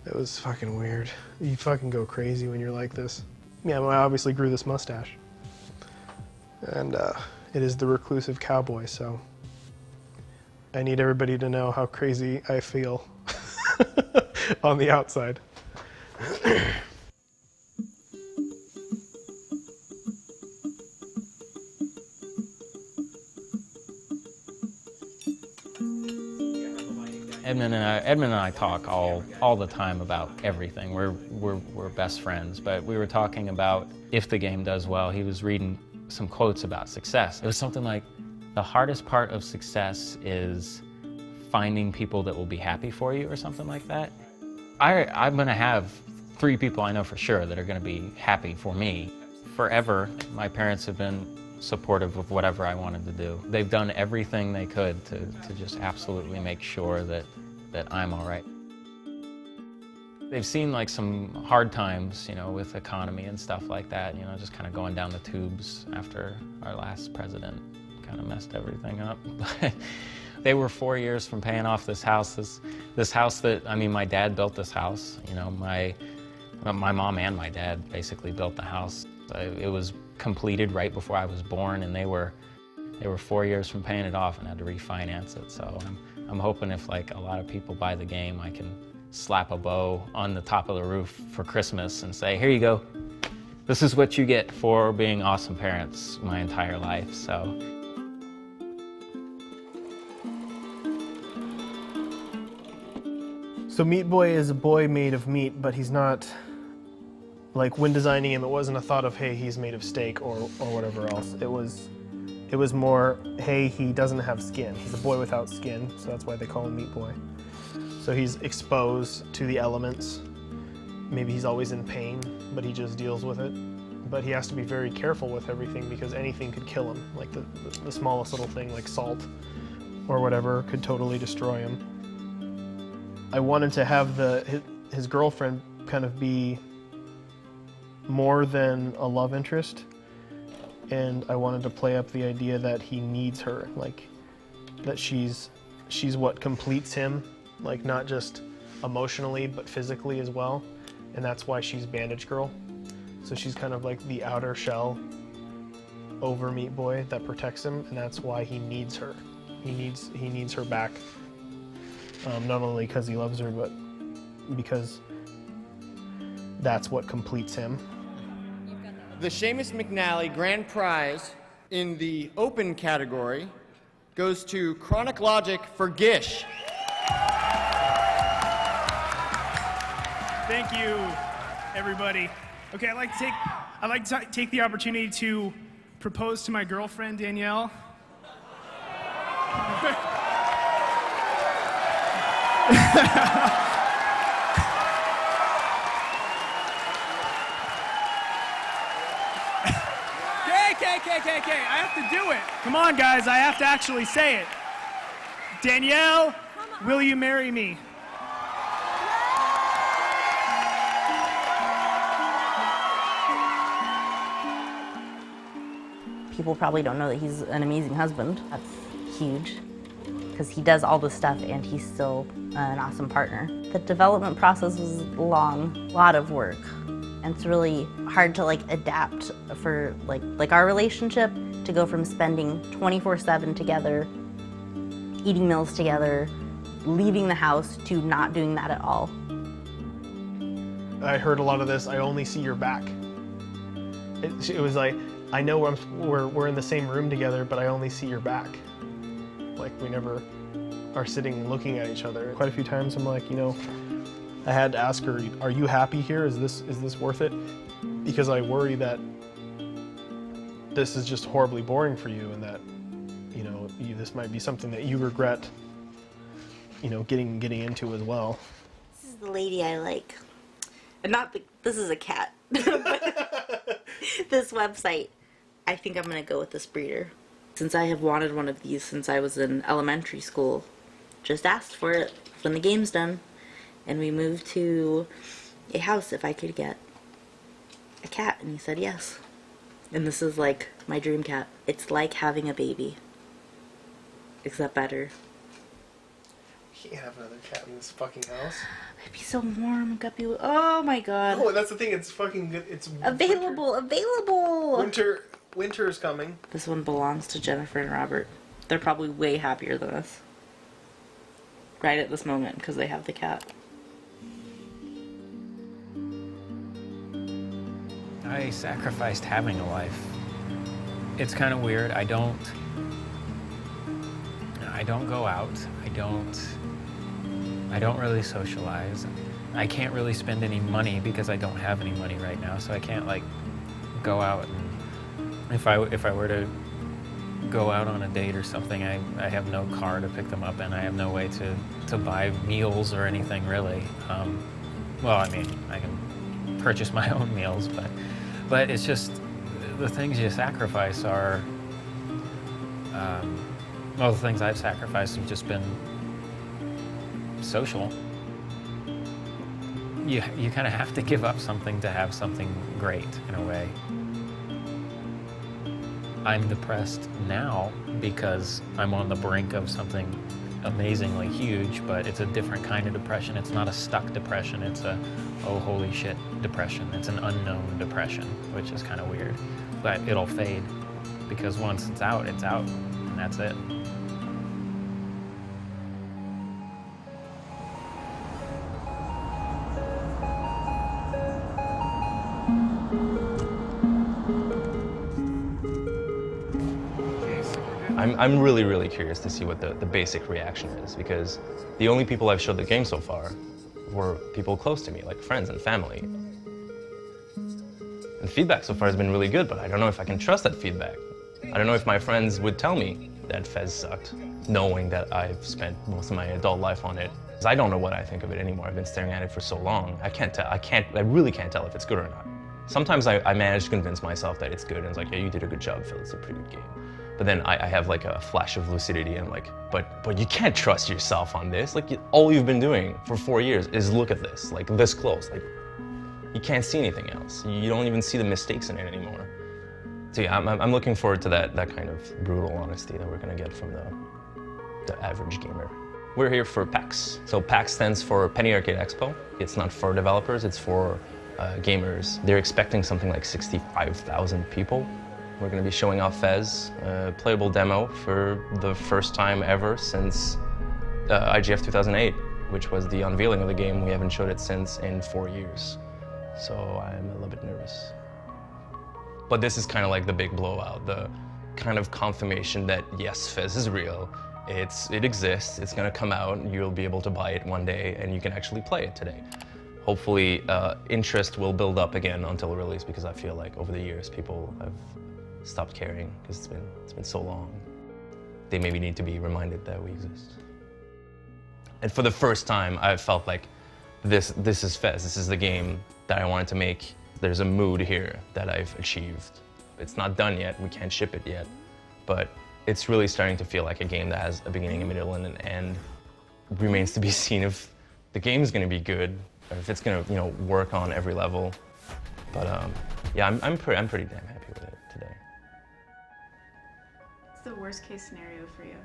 It was fucking weird. You fucking go crazy when you're like this. Yeah, well, I obviously grew this mustache. And it is the reclusive cowboy, so I need everybody to know how crazy I feel on the outside. Edmund and I talk all the time about everything. We're best friends, but we were talking about if the game does well. He was reading some quotes about success. It was something like, the hardest part of success is finding people that will be happy for you, or something like that. I'm gonna have 3 people I know for sure that are going to be happy for me. Forever, my parents have been supportive of whatever I wanted to do. They've done everything they could to just absolutely make sure that I'm all right. They've seen like some hard times, you know, with economy and stuff like that, you know, just kind of going down the tubes after our last president kind of messed everything up. They were 4 years from paying off this house. This house that, I mean, my dad built this house. You know, my mom and my dad basically built the house. It was completed right before I was born, and they were 4 years from paying it off and had to refinance it. So I'm hoping if like a lot of people buy the game, I can slap a bow on the top of the roof for Christmas and say, here you go. This is what you get for being awesome parents my entire life. So Meat Boy is a boy made of meat, but he's not, like when designing him, it wasn't a thought of, hey, he's made of steak or whatever else. It was more, hey, he doesn't have skin. He's a boy without skin, so that's why they call him Meat Boy. So he's exposed to the elements. Maybe he's always in pain, but he just deals with it. But he has to be very careful with everything because anything could kill him. Like the smallest little thing, like salt or whatever, could totally destroy him. I wanted to have his girlfriend kind of be more than a love interest, and I wanted to play up the idea that he needs her, like that she's what completes him, like not just emotionally but physically as well, and that's why she's Bandage Girl. So she's kind of like the outer shell over Meat Boy that protects him, and that's why he needs her. He needs her back. Not only because he loves her, but because that's what completes him. The Seamus McNally Grand Prize in the open category goes to Chronic Logic for Gish. Thank you, everybody. Okay, I'd like to take the opportunity to propose to my girlfriend, Danielle. Okay, I have to do it. Come on, guys, I have to actually say it. Danielle, will you marry me? People probably don't know that he's an amazing husband. That's huge, because he does all this stuff and he's still an awesome partner. The development process was long, a lot of work. And it's really hard to like adapt for like our relationship to go from spending 24/7 together, eating meals together, leaving the house, to not doing that at all. I heard a lot of this, I only see your back. It was like, I know we're in the same room together, but I only see your back. Like we never are sitting looking at each other. Quite a few times I'm like, you know, I had to ask her, are you happy here? Is this worth it? Because I worry that this is just horribly boring for you, and that, you know, this might be something that you regret, you know, getting into as well. This is the lady I like. And this is a cat. This website, I think I'm gonna go with this breeder. Since I have wanted one of these since I was in elementary school, just asked for it when the game's done. And we moved to a house if I could get a cat, and he said yes. And this is like my dream cat. It's like having a baby, except better. We can't have another cat in this fucking house. It'd be so warm, guppy. Oh my god. Oh, that's the thing, it's fucking good. It's available. Winter is coming. This one belongs to Jennifer and Robert. They're probably way happier than us right at this moment because they have the cat. I sacrificed having a life. It's kind of weird. I don't go out. I don't really socialize. I can't really spend any money because I don't have any money right now, so I can't like go out, and if I were to go out on a date or something, I have no car to pick them up, and I have no way to buy meals or anything really. Well, I mean, I can purchase my own meals, but it's just the things you sacrifice are, well, the things I've sacrificed have just been social. You kind of have to give up something to have something great, in a way. I'm depressed now because I'm on the brink of something amazingly huge, but it's a different kind of depression. It's not a stuck depression, it's a, oh holy shit depression. It's an unknown depression, which is kind of weird. But it'll fade, because once it's out, and that's it. I'm really, really curious to see what the basic reaction is, because the only people I've showed the game so far were people close to me, like friends and family. And feedback so far has been really good, but I don't know if I can trust that feedback. I don't know if my friends would tell me that Fez sucked, knowing that I've spent most of my adult life on it. Because I don't know what I think of it anymore. I've been staring at it for so long. I really can't tell if it's good or not. Sometimes I manage to convince myself that it's good, and it's like, yeah, you did a good job, Phil, it's a pretty good game. But then I have like a flash of lucidity, and I'm like, but you can't trust yourself on this. Like, all you've been doing for 4 years is look at this, like this close. Like, you can't see anything else. You don't even see the mistakes in it anymore. So yeah, I'm looking forward to that kind of brutal honesty that we're gonna get from the average gamer. We're here for PAX. So PAX stands for Penny Arcade Expo. It's not for developers, it's for gamers. They're expecting something like 65,000 people. We're going to be showing off Fez, a playable demo for the first time ever since IGF 2008, which was the unveiling of the game. We haven't showed it since in 4 years. So I'm a little bit nervous. But this is kind of like the big blowout, the kind of confirmation that yes, Fez is real. It exists, it's going to come out, you'll be able to buy it one day, and you can actually play it today. Hopefully interest will build up again until release, because I feel like over the years people have stopped caring because it's been so long. They maybe need to be reminded that we exist. And for the first time, I felt like this is Fez. This is the game that I wanted to make. There's a mood here that I've achieved. It's not done yet. We can't ship it yet, but it's really starting to feel like a game that has a beginning, a middle, and an end. It remains to be seen if the game is going to be good, or if it's going to, work on every level. But yeah, I'm pretty damn happy with it today. What's the worst case scenario for you?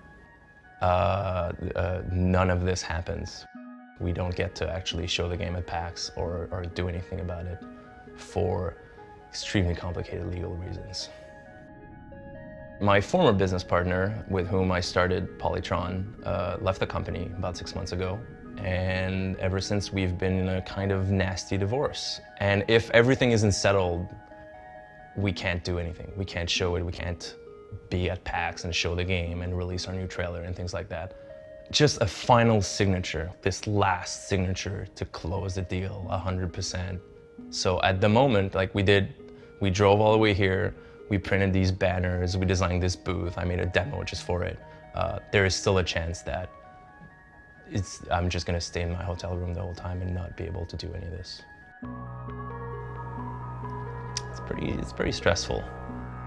None of this happens. We don't get to actually show the game at PAX or do anything about it for extremely complicated legal reasons. My former business partner, with whom I started Polytron, left the company about 6 months ago. And ever since, we've been in a kind of nasty divorce. And if everything isn't settled, we can't do anything. We can't show it, we can't be at PAX and show the game and release our new trailer and things like that. Just a final signature, this last signature to close the deal 100%. So at the moment, like we drove all the way here, we printed these banners, we designed this booth, I made a demo just for it. There is still a chance that I'm just gonna stay in my hotel room the whole time and not be able to do any of this. It's pretty stressful.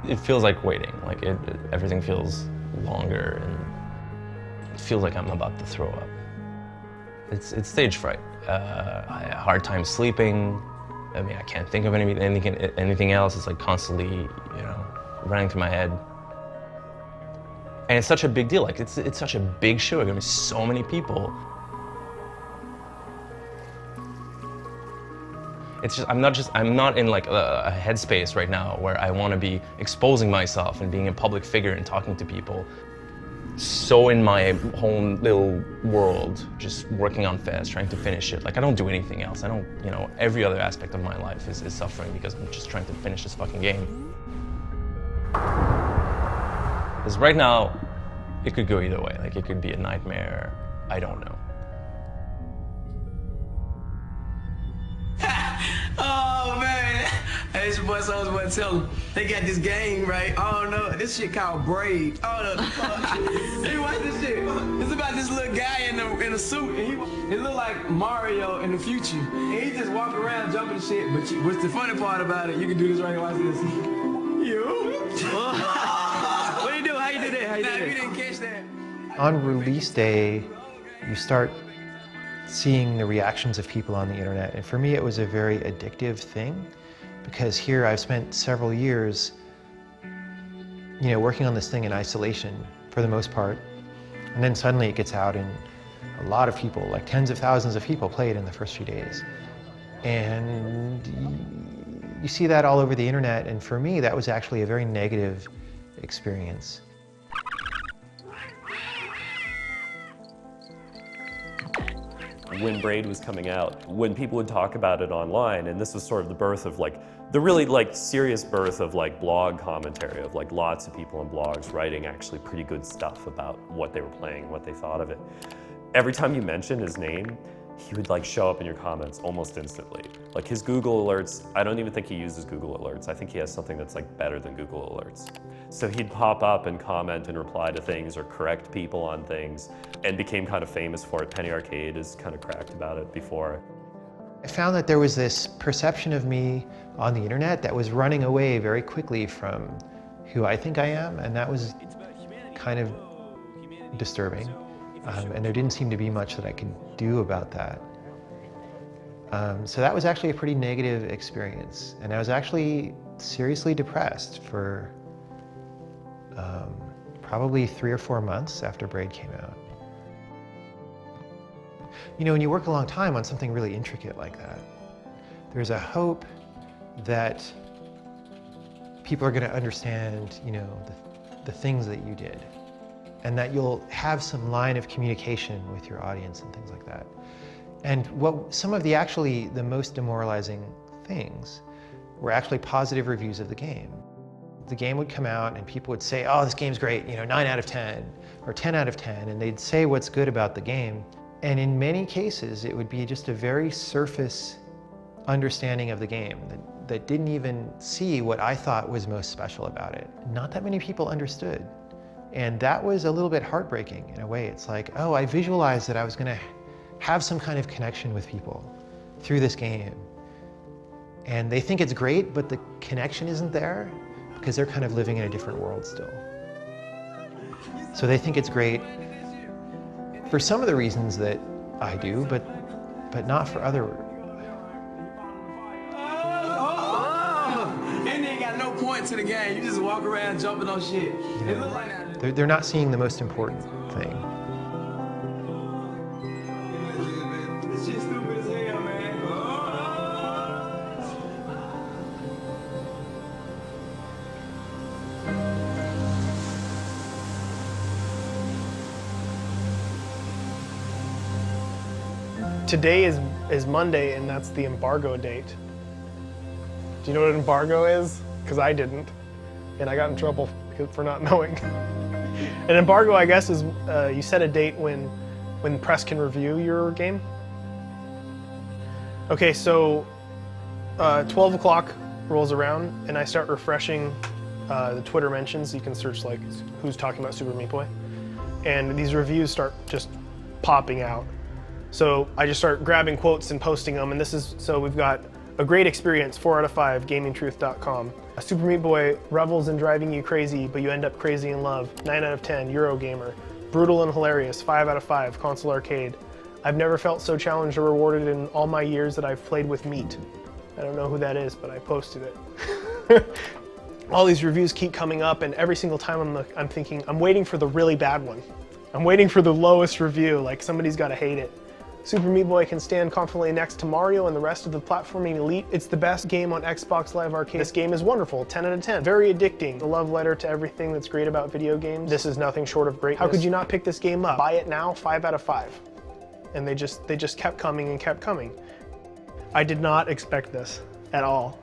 It feels like waiting, like everything feels longer, and it feels like I'm about to throw up. It's stage fright. I have a hard time sleeping. I mean, I can't think of anything else. It's like constantly, running through my head. And it's such a big deal. Like it's such a big show. There's gonna be so many people. It's just I'm not in like a headspace right now where I want to be exposing myself and being a public figure and talking to people. So in my own little world, just working on Fez, trying to finish it. Like I don't do anything else. I don't, every other aspect of my life is suffering because I'm just trying to finish this fucking game. Because right now, it could go either way. Like it could be a nightmare. I don't know. Oh man, hey, it's your boy Souls. What tell them? They got this game, right? I don't know. This shit called Braid. I don't know what the fuck. Hey, watch this shit. It's about this little guy in a suit, and he look like Mario in the future. And he just walk around jumping and shit. But what's the funny part about it? You can do this right here. Watch this. You. What do you do? How you do that? How you do that? You didn't catch that. On release day, you start seeing the reactions of people on the internet. And for me, it was a very addictive thing, because here I've spent several years, you know, working on this thing in isolation for the most part. And then suddenly it gets out and a lot of people, like tens of thousands of people, play it in the first few days. And you see that all over the internet. And for me, that was actually a very negative experience. When Braid was coming out, when people would talk about it online, and this was sort of the birth of like, the really like serious birth of like blog commentary, of like lots of people on blogs writing actually pretty good stuff about what they were playing, what they thought of it. Every time you mentioned his name, he would like show up in your comments almost instantly. Like his Google Alerts, I don't even think he uses Google Alerts. I think he has something that's like better than Google Alerts. So he'd pop up and comment and reply to things or correct people on things, and became kind of famous for it. Penny Arcade has kind of cracked about it before. I found that there was this perception of me on the internet that was running away very quickly from who I think I am, and that was kind of disturbing. And there didn't seem to be much that I could do about that. So that was actually a pretty negative experience. And I was actually seriously depressed for probably 3 or 4 months after Braid came out. You know, when you work a long time on something really intricate like that, there's a hope that people are going to understand, you know, the things that you did, and that you'll have some line of communication with your audience and things like that. And some of the most demoralizing things were actually positive reviews of the game. The game would come out and people would say, oh, this game's great, you know, 9 out of 10 or 10 out of 10, and they'd say what's good about the game. And in many cases, it would be just a very surface understanding of the game that didn't even see what I thought was most special about it. Not that many people understood. And that was a little bit heartbreaking in a way. It's like, oh, I visualized that I was gonna have some kind of connection with people through this game. And they think it's great, but the connection isn't there because they're kind of living in a different world still. So they think it's great for some of the reasons that I do, but not for other. And they ain't got no point to the game. You just walk around jumping on shit. It look like that. They're not seeing the most important thing. This shit's stupid as hell, man. Today is Monday, and that's the embargo date. Do you know what an embargo is? Because I didn't, and I got in trouble for not knowing. An embargo, I guess, is you set a date when press can review your game. Okay, so 12 o'clock rolls around, and I start refreshing the Twitter mentions. You can search like who's talking about Super Meat Boy, and these reviews start just popping out. So I just start grabbing quotes and posting them, and this is, so we've got a great experience, 4 out of 5, gamingtruth.com. A Super Meat Boy revels in driving you crazy, but you end up crazy in love, 9 out of 10, Eurogamer. Brutal and hilarious, 5 out of 5, Console Arcade. I've never felt so challenged or rewarded in all my years that I've played with meat. I don't know who that is, but I posted it. All these reviews keep coming up, and every single time I'm thinking, I'm waiting for the really bad one. I'm waiting for the lowest review, like somebody's gotta hate it. Super Meat Boy can stand confidently next to Mario and the rest of the platforming elite. It's the best game on Xbox Live Arcade. This game is wonderful, 10 out of 10. Very addicting. A love letter to everything that's great about video games. This is nothing short of greatness. How could you not pick this game up? Buy it now, 5 out of 5. And they just kept coming and kept coming. I did not expect this at all.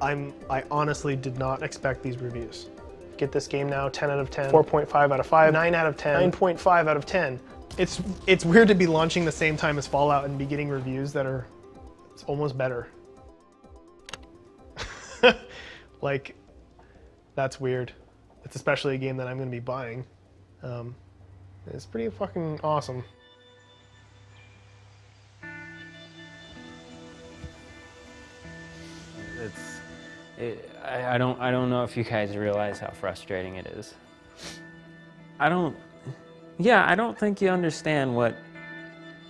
I honestly did not expect these reviews. Get this game now, 10 out of 10, 4.5 out of 5, 9 out of 10, 9.5 out of 10. It's weird to be launching the same time as Fallout and be getting reviews that are almost better. Like, that's weird. It's especially a game that I'm going to be buying. It's pretty fucking awesome. I don't know if you guys realize how frustrating it is. I don't think you understand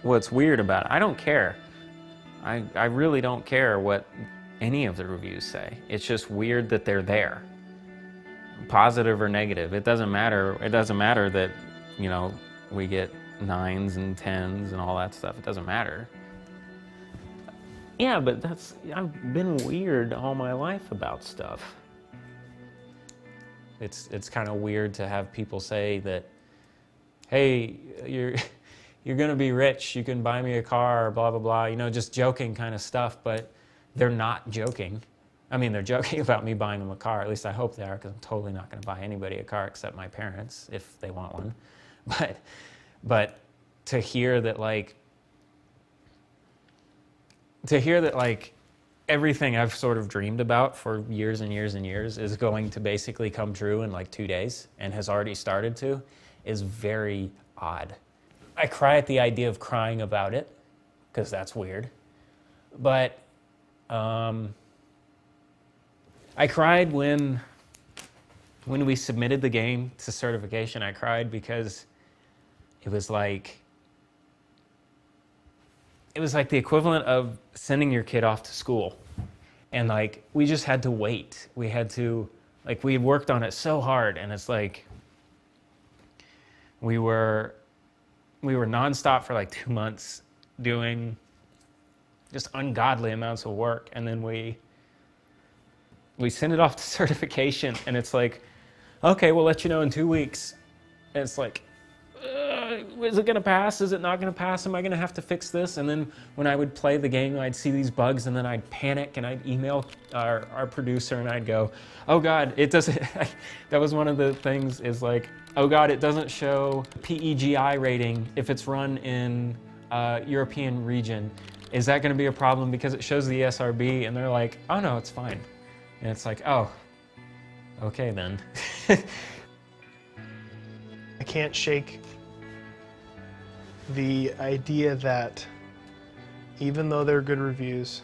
what's weird about it. I don't care. I really don't care what any of the reviews say. It's just weird that they're there. Positive or negative, it doesn't matter. It doesn't matter that, you know, we get 9s and 10s and all that stuff. It doesn't matter. Yeah, but I've been weird all my life about stuff. It's kind of weird to have people say that, hey, you're gonna be rich, you can buy me a car, blah, blah, blah, you know, just joking kind of stuff, but they're not joking. I mean, they're joking about me buying them a car, at least I hope they are, because I'm totally not gonna buy anybody a car except my parents, if they want one. But to hear that, like, everything I've sort of dreamed about for years and years and years is going to basically come true in like 2 days and has already started to, is very odd. I cry at the idea of crying about it, because that's weird. But I cried when we submitted the game to certification. I cried because it was like the equivalent of sending your kid off to school. And like, we just had to wait. We had worked on it so hard, and it's like, we were nonstop for like 2 months doing just ungodly amounts of work. And then we send it off to certification, and it's like, okay, we'll let you know in 2 weeks. And it's like, is it gonna pass? Is it not gonna pass? Am I gonna have to fix this? And then when I would play the game, I'd see these bugs, and then I'd panic, and I'd email our producer, and I'd go, oh God, it doesn't, that was one of the things, is like, oh God, it doesn't show PEGI rating if it's run in European region. Is that gonna be a problem because it shows the ESRB? And they're like, oh no, it's fine. And it's like, oh, okay then. I can't shake the idea that even though they're good reviews,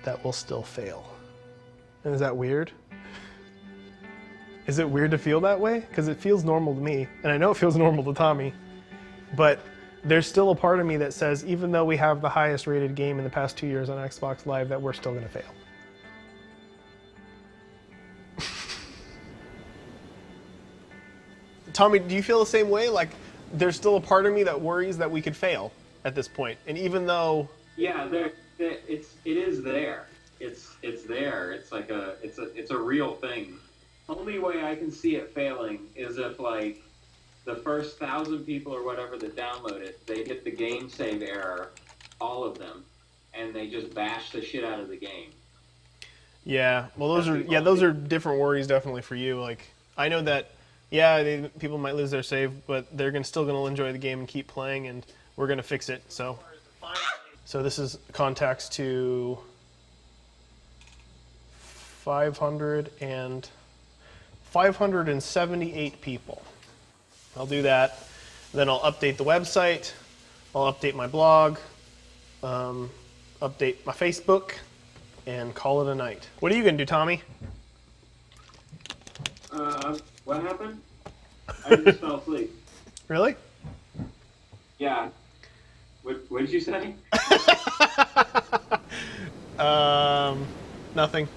that will still fail. And is that weird? Is it weird to feel that way? Because it feels normal to me, and I know it feels normal to Tommy, but there's still a part of me that says, even though we have the highest rated game in the past 2 years on Xbox Live, that we're still gonna fail. Tommy, do you feel the same way? Like, there's still a part of me that worries that we could fail at this point, and even though... Yeah, it is there. It's there. It's like it's a real thing. Only way I can see it failing is if, like, the first 1,000 people or whatever that download it, they get the game save error, all of them, and they just bash the shit out of the game. Yeah, well, those are different worries definitely for you. Like, I know that, yeah, people might lose their save, but they're still going to enjoy the game and keep playing, and we're going to fix it. So this is contacts to 578 people. I'll do that. Then I'll update the website. I'll update my blog, update my Facebook, and call it a night. What are you going to do, Tommy? What happened? I just fell asleep. Really? Yeah. What did you say? Nothing.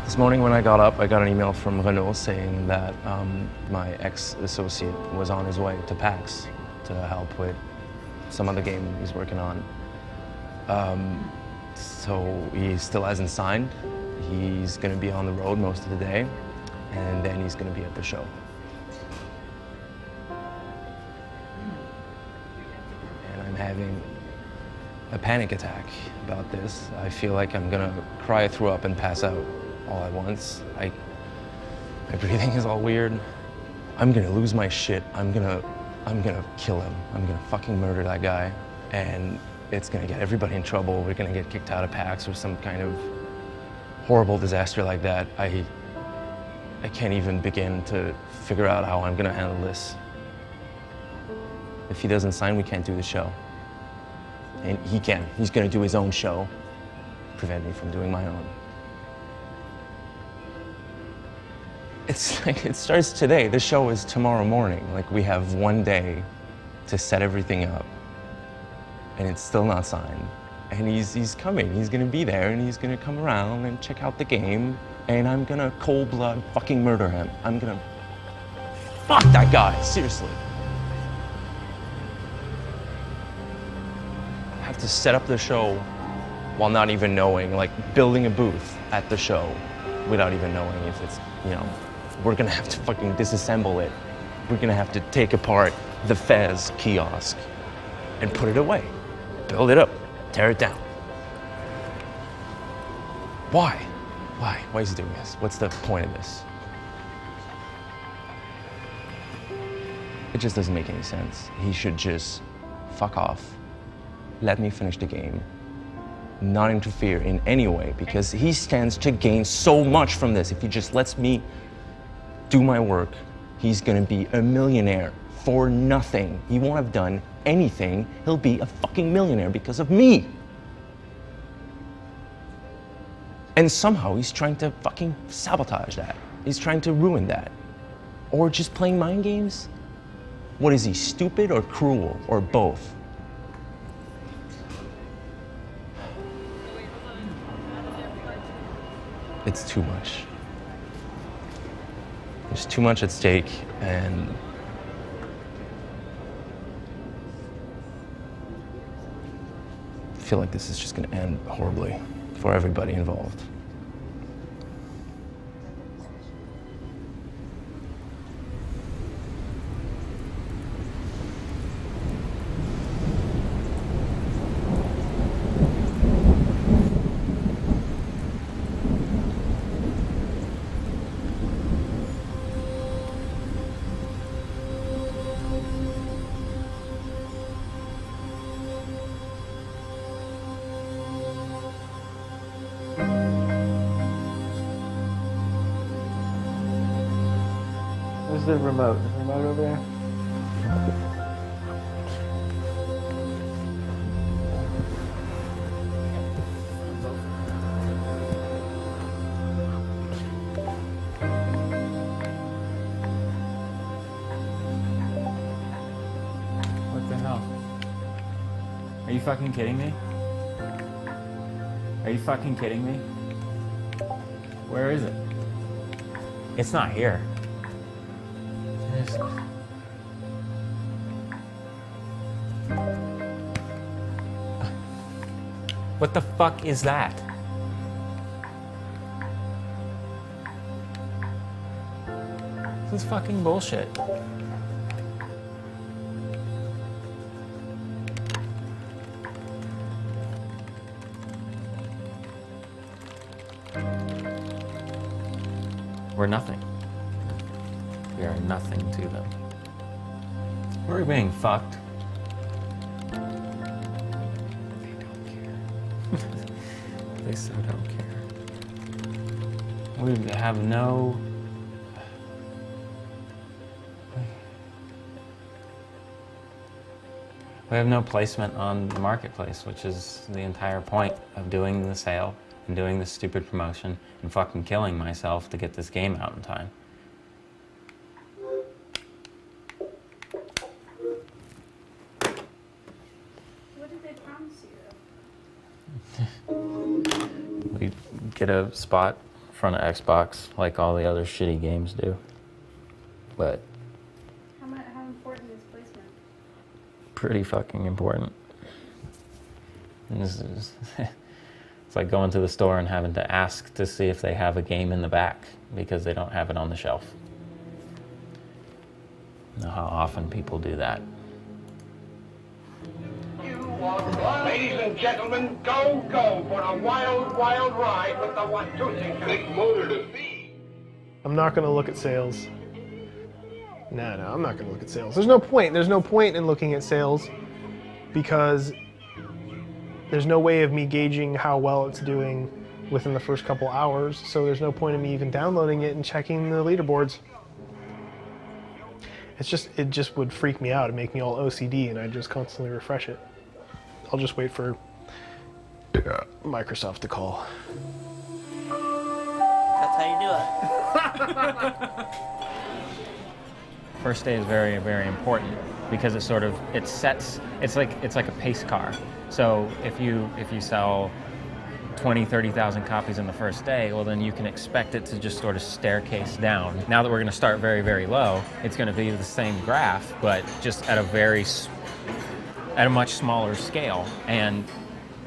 This morning when I got up, I got an email from Renault saying that my ex-associate was on his way to PAX to help with some other game he's working on. So he still hasn't signed. He's going to be on the road most of the day, and then he's going to be at the show. And I'm having a panic attack about this. I feel like I'm gonna cry, throw up, and pass out all at once. My breathing is all weird. I'm gonna lose my shit. I'm gonna kill him. I'm gonna fucking murder that guy. And it's gonna get everybody in trouble. We're gonna get kicked out of PAX or some kind of horrible disaster like that. I can't even begin to figure out how I'm gonna handle this. If he doesn't sign, we can't do the show. And he can. He's gonna do his own show, prevent me from doing my own. It's like, it starts today. The show is tomorrow morning. Like, we have one day to set everything up, and it's still not signed. And he's coming. He's gonna be there, and he's gonna come around and check out the game, and I'm gonna cold blood fucking murder him. I'm gonna fuck that guy, seriously. I have to set up the show while not even knowing, like building a booth at the show without even knowing if it's, you know, we're gonna have to fucking disassemble it. We're gonna have to take apart the Fez kiosk and put it away. Build it up, tear it down. Why? Why? Why is he doing this? What's the point of this? It just doesn't make any sense. He should just fuck off, let me finish the game, not interfere in any way, because he stands to gain so much from this. If he just lets me do my work, he's gonna be a millionaire for nothing. He won't have done anything. He'll be a fucking millionaire because of me. And somehow he's trying to fucking sabotage that. He's trying to ruin that. Or just playing mind games? What is he, stupid or cruel, or both? It's too much. There's too much at stake, and I feel like this is just gonna end horribly for everybody involved. Where's the remote? Is the remote over there? What the hell? Are you fucking kidding me? Are you fucking kidding me? Where is it? It's not here. What the fuck is that? This is fucking bullshit. We're nothing. We are nothing to them. We're being fucked. They don't care. They so don't care. We have no... We have no placement on the marketplace, which is the entire point of doing the sale and doing this stupid promotion and fucking killing myself to get this game out in time. What did they promise you? We get a spot in front of Xbox like all the other shitty games do. But How important is placement? pretty fucking important. And this is it's like going to the store and having to ask to see if they have a game in the back because they don't have it on the shelf. You know how often people do that. You Ladies and gentlemen, go for a wild, wild ride with the Watusi. Big motor to feed. I'm not going to look at sales. No, I'm not going to look at sales. There's no point. There's no point in looking at sales because there's no way of me gauging how well it's doing within the first couple hours, so there's no point in me even downloading it and checking the leaderboards. It just would freak me out and make me all OCD, and I'd just constantly refresh it. I'll just wait for Microsoft to call. That's how you do it. First day is very, very important because it sort of, it's like a pace car. So if you sell 20, 30,000 copies in the first day, well then you can expect it to just sort of staircase down. Now that we're gonna start very, very low, it's gonna be the same graph, but just at a much smaller scale. And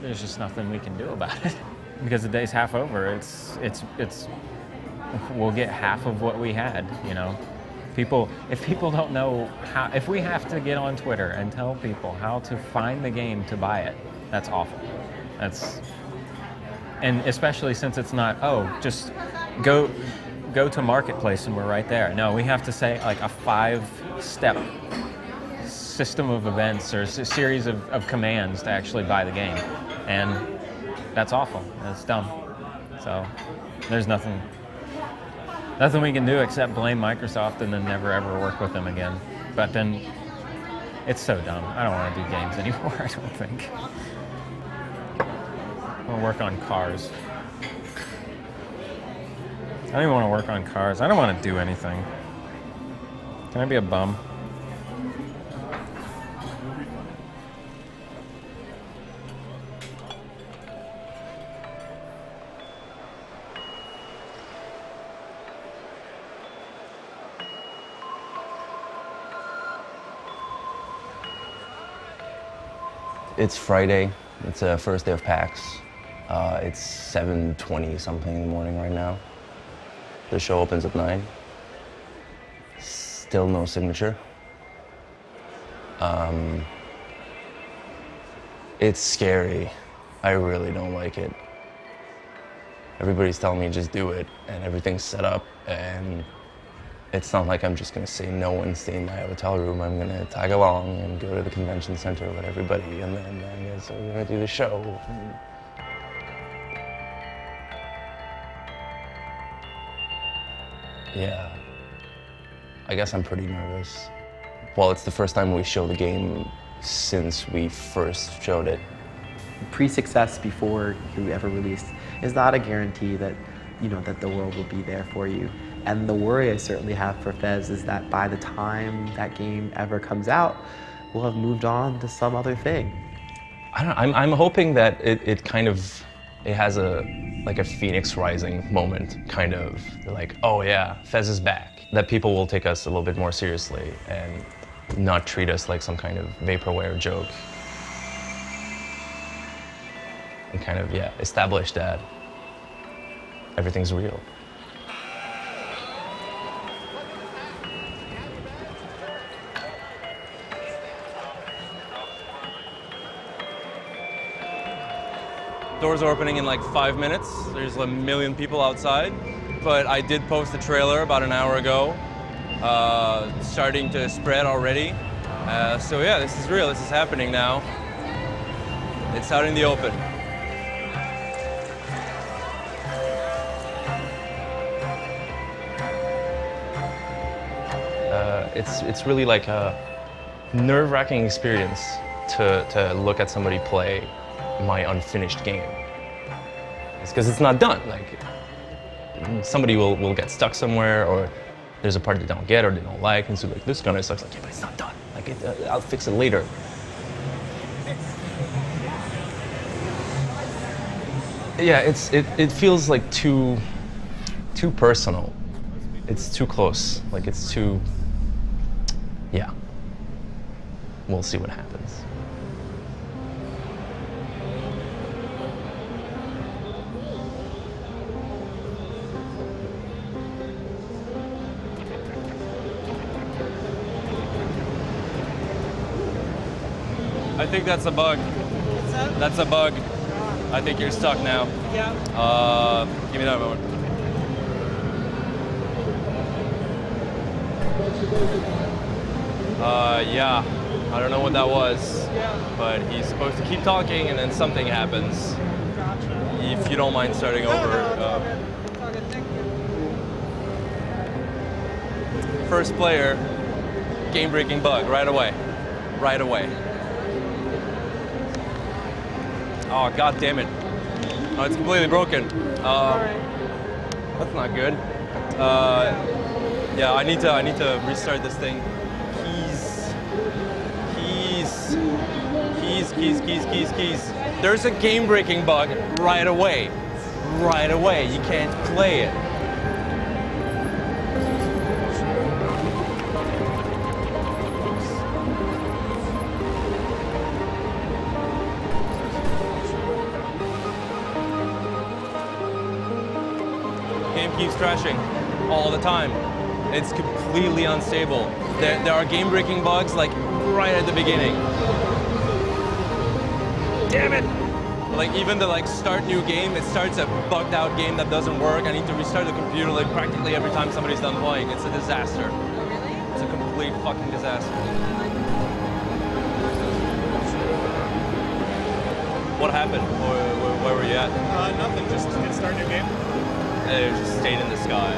there's just nothing we can do about it. Because the day's half over, we'll get half of what we had, you know? If people don't know how, if we have to get on Twitter and tell people how to find the game to buy it, that's awful. And especially since it's not, oh, just go to Marketplace and we're right there. No, we have to say like a 5-step system of events or a series of commands to actually buy the game. And that's awful, that's dumb. So there's nothing we can do except blame Microsoft and then never ever work with them again. But then it's so dumb. I don't want to do games anymore, I don't think. I want to work on cars. I don't even want to work on cars. I don't want to do anything. Can I be a bum? It's Friday. It's the first day of PAX. It's 7:20 something in the morning right now. The show opens at 9. Still no signature. It's scary. I really don't like it. Everybody's telling me just do it, and everything's set up, and it's not like I'm just gonna say no and stay in my hotel room. I'm gonna tag along and go to the convention center with everybody, and then I guess we're gonna do the show. Yeah, I guess I'm pretty nervous. Well, it's the first time we show the game since we first showed it. Pre-success before you ever released is not a guarantee that, you know, that the world will be there for you. And the worry I certainly have for Fez is that by the time that game ever comes out, we'll have moved on to some other thing. I'm hoping that it kind of, it has like a Phoenix Rising moment, kind of. Like, oh yeah, Fez is back. That people will take us a little bit more seriously and not treat us like some kind of vaporware joke. And kind of, yeah, establish that everything's real. Doors are opening in like 5 minutes. There's 1 million people outside. But I did post a trailer about an hour ago, starting to spread already. So yeah, this is real, this is happening now. It's out in the open. It's really like a nerve-wracking experience to look at somebody play my unfinished game. It's because it's not done. Like, somebody will get stuck somewhere, or there's a part they don't get or they don't like, and so like, this kind of sucks. Like, yeah, but it's not done. Like, I'll fix it later. Yeah, it feels like too personal. It's too close. Like, it's too, yeah. We'll see what happens. I think that's a bug. That's a bug. I think you're stuck now. Yeah. Give me that moment. Yeah. I don't know what that was, but he's supposed to keep talking and then something happens. If you don't mind starting over. First player, game-breaking bug, right away. Right away. Oh, god damn it. Oh, it's completely broken. That's not good. Yeah, I need to restart this thing. Keys. There's a game-breaking bug right away. Right away. You can't play it. Game keeps crashing all the time. It's completely unstable. There are game-breaking bugs like right at the beginning. Damn it! Like even to like start new game, it starts a bugged out game that doesn't work. I need to restart the computer like practically every time somebody's done playing. It's a disaster. Really? It's a complete fucking disaster. What happened? Where were you at? Nothing, just hit start new game. It just stayed in the sky.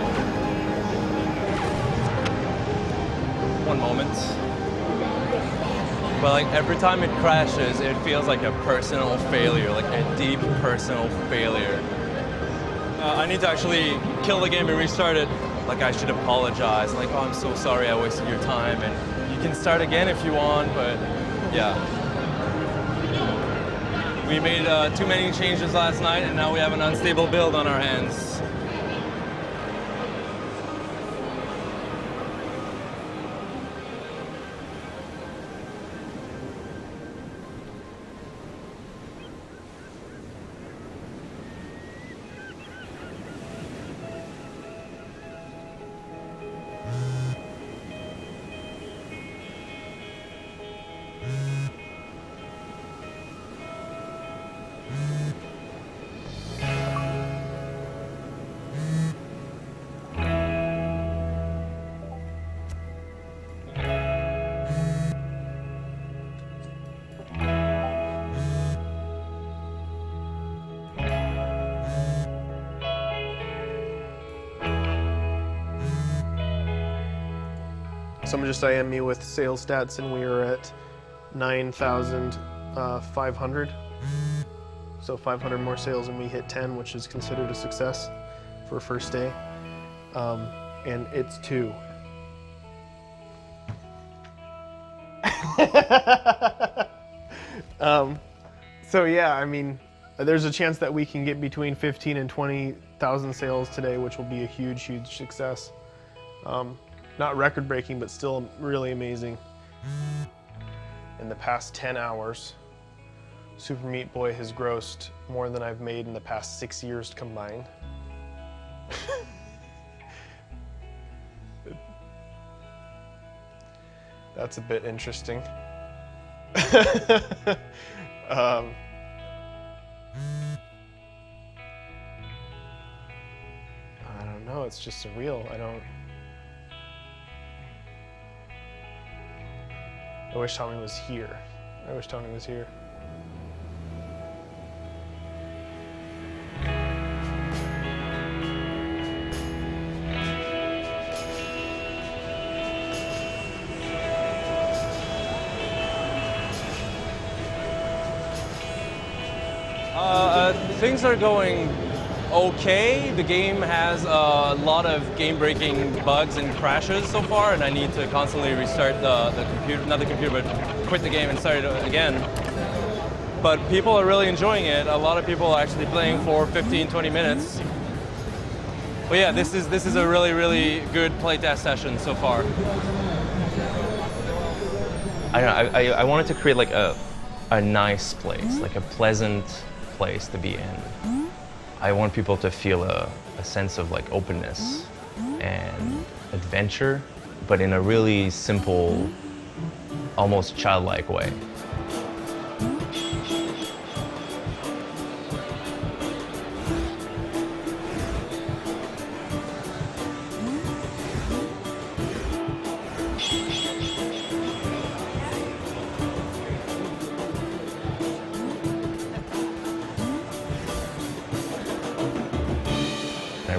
One moment. But like every time it crashes, it feels like a personal failure, like a deep personal failure. I need to actually kill the game and restart it. Like I should apologize, like, oh, I'm so sorry I wasted your time, and you can start again if you want, but yeah. We made too many changes last night, and now we have an unstable build on our hands. Someone just IM'd me with sales stats, and we are at 9,500. So 500 more sales, and we hit 10, which is considered a success for a first day. And it's 2. So yeah, I mean, there's a chance that we can get between 15 and 20,000 sales today, which will be a huge, huge success. Not record-breaking, but still really amazing. In the past 10 hours, Super Meat Boy has grossed more than I've made in the past 6 years combined. That's a bit interesting. I don't know, it's just surreal. I wish Tommy was here. I wish Tony was here. Things are going okay. The game has a lot of game-breaking bugs and crashes so far, and I need to constantly restart the computer, not the computer, but quit the game and start it again. But people are really enjoying it. A lot of people are actually playing for 15, 20 minutes. But yeah, this is a really, really good playtest session so far. I don't know, I wanted to create like a nice place, like a pleasant place to be in. I want people to feel a sense of like openness and adventure, but in a really simple, almost childlike way.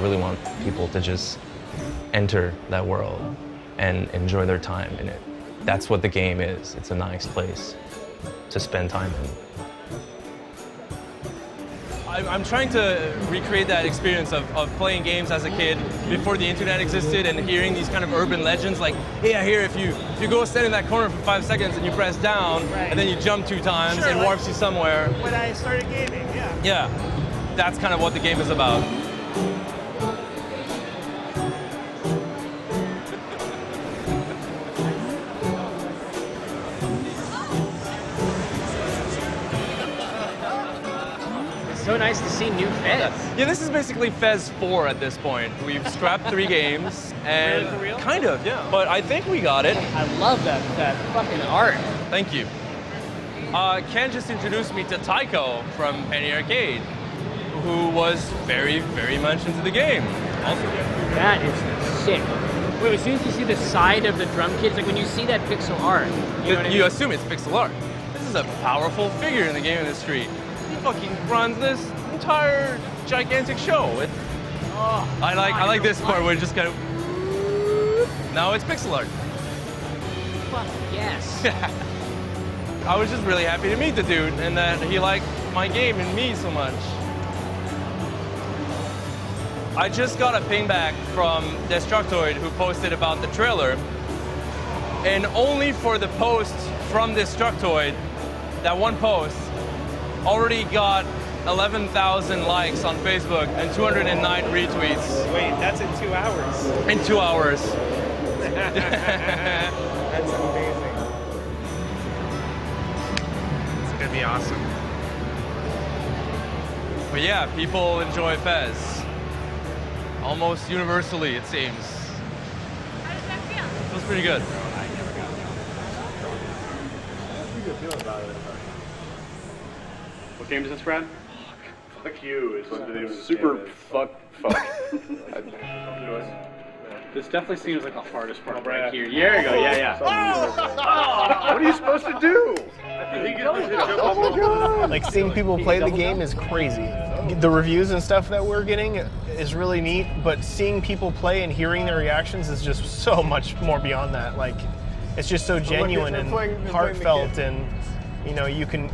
really want people to just enter that world and enjoy their time in it. That's what the game is. It's a nice place to spend time in. I'm trying to recreate that experience of playing games as a kid before the internet existed and hearing these kind of urban legends like, hey, I hear if you go stand in that corner for 5 seconds and you press down and then you jump 2 times, it warps you somewhere. When I started gaming, yeah. Yeah, that's kind of what the game is about. So nice to see new Fez. Yeah, this is basically Fez 4 at this point. We've scrapped 3 games, and Really, for real? kind of, yeah. But I think we got it. I love that fucking art. Thank you. Ken just introduced me to Tycho from Penny Arcade, who was very, very much into the game. Also, That is sick. Wait, as soon as you see the side of the drum kit, it's like when you see that pixel art, you know what I mean? you assume it's pixel art. This is a powerful figure in the game industry. He fucking runs this entire gigantic show. I like this part where it just kind of. Now it's pixel art. Fuck yes. I was just really happy to meet the dude and that he liked my game and me so much. I just got a ping back from Destructoid who posted about the trailer, and only for the post from Destructoid, that one post, already got 11,000 likes on Facebook and 209 retweets. Wait, that's in 2 hours. In 2 hours. That's amazing. It's gonna be awesome. But yeah, people enjoy Fez. Almost universally, it seems. How does that feel? Feels pretty good. What game does this, Brad? Fuck you is what the name of the Super game is. fuck. This definitely seems like the hardest part right here. There you go, yeah. What are you supposed to do? I think you're supposed to jump over. Like seeing people play the game is crazy. The reviews and stuff that we're getting is really neat, but seeing people play and hearing their reactions is just so much more beyond that. Like, it's just so genuine and heartfelt, and you know, you can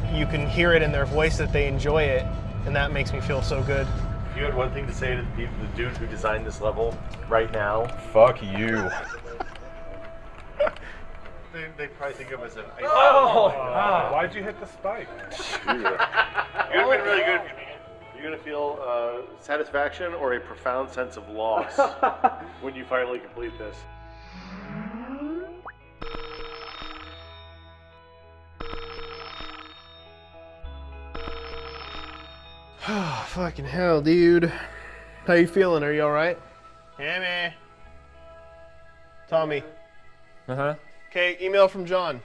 hear it in their voice that they enjoy it, and that makes me feel so good. If you had one thing to say to the dude who designed this level right now, Fuck you. they probably think of him as an. Why'd you hit the spike? You'd have been really good. You're gonna feel satisfaction or a profound sense of loss when you finally complete this. Fucking hell, dude. How you feeling? Are you alright? Yeah, man. Tommy. Uh-huh. Okay, email from John.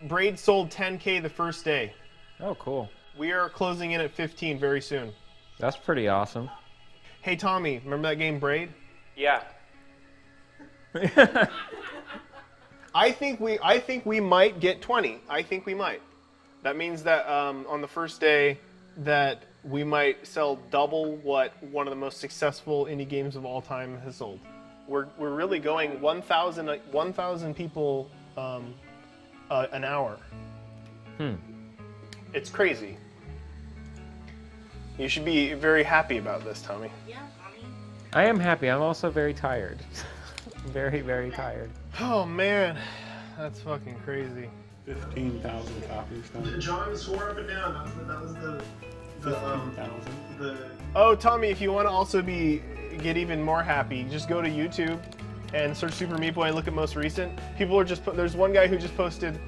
Braid sold 10K the first day. Oh, cool. We are closing in at 15 very soon. That's pretty awesome. Hey, Tommy, remember that game Braid? Yeah. I think we might get 20. I think we might. That means that on the first day that we might sell double what one of the most successful indie games of all time has sold. We're really going 1,000 people an hour. It's crazy. You should be very happy about this, Tommy. Yeah, Tommy. I am happy. I'm also very tired. Very, very tired. Oh man, that's fucking crazy. 15,000 copies done. John swore up and down. That was the 15,000. Oh, Tommy, if you want to also get even more happy, just go to YouTube and search Super Meat Boy and look at most recent. People are just there's one guy who just posted.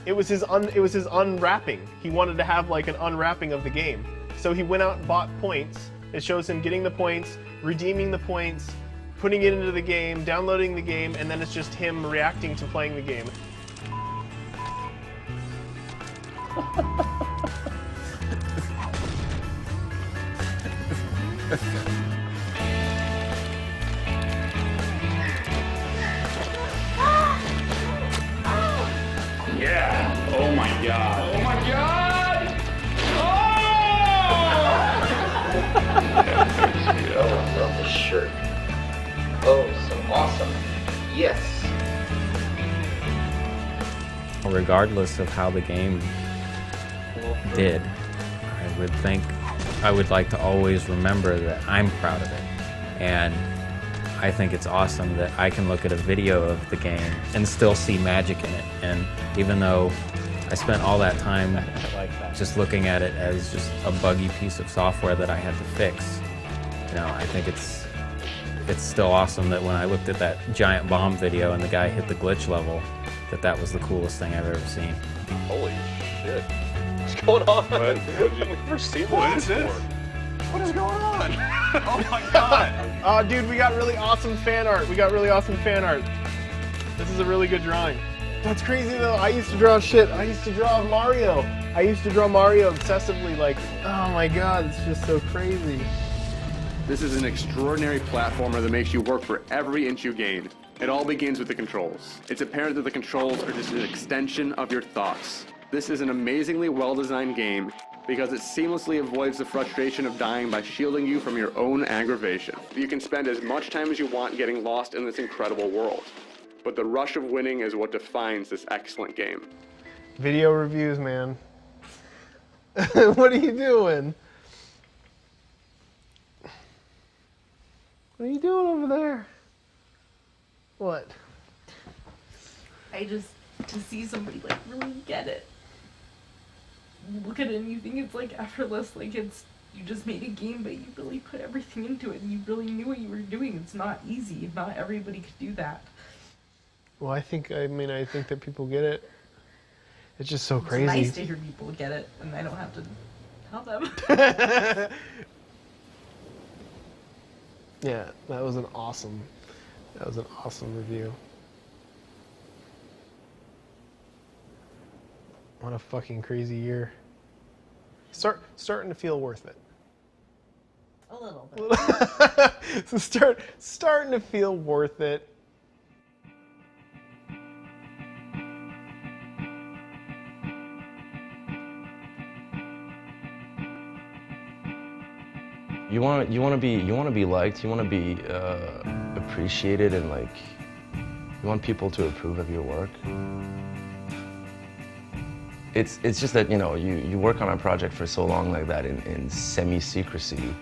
It was his unwrapping. He wanted to have like an unwrapping of the game, so he went out and bought points. It shows him getting the points, redeeming the points, putting it into the game, downloading the game, and then it's just him reacting to playing the game. Yeah. Oh my god. Oh my god! Oh! shirt. Oh, so awesome. Yes. Regardless of how the game did, I would like to always remember that I'm proud of it. And I think it's awesome that I can look at a video of the game and still see magic in it. And even though I spent all that time just looking at it as just a buggy piece of software that I had to fix, you know, I think it's still awesome that when I looked at that giant bomb video and the guy hit the glitch level, that was the coolest thing I've ever seen. Holy shit. What's going on? We've never seen What is this? What is going on? Oh my god. Oh, dude, we got really awesome fan art. This is a really good drawing. That's crazy though. I used to draw shit. I used to draw Mario. I used to draw Mario obsessively. Like, oh my god, it's just so crazy. This is an extraordinary platformer that makes you work for every inch you gain. It all begins with the controls. It's apparent that the controls are just an extension of your thoughts. This is an amazingly well-designed game because it seamlessly avoids the frustration of dying by shielding you from your own aggravation. You can spend as much time as you want getting lost in this incredible world. But the rush of winning is what defines this excellent game. Video reviews, man. What are you doing? What are you doing over there? What? I just, to see somebody like really get it. You look at it and you think it's like effortless, like it's, you just made a game but you really put everything into it and you really knew what you were doing. It's not easy, not everybody could do that. Well, I think that people get it. It's just so crazy. It's nice to hear people get it and I don't have to tell them. Yeah, that was an awesome review. What a fucking crazy year. Starting to feel worth it. A little bit. So starting to feel worth it. You want to be liked. You want to be appreciated, and like you want people to approve of your work. It's just that, you know, you work on a project for so long like that in semi-secrecy.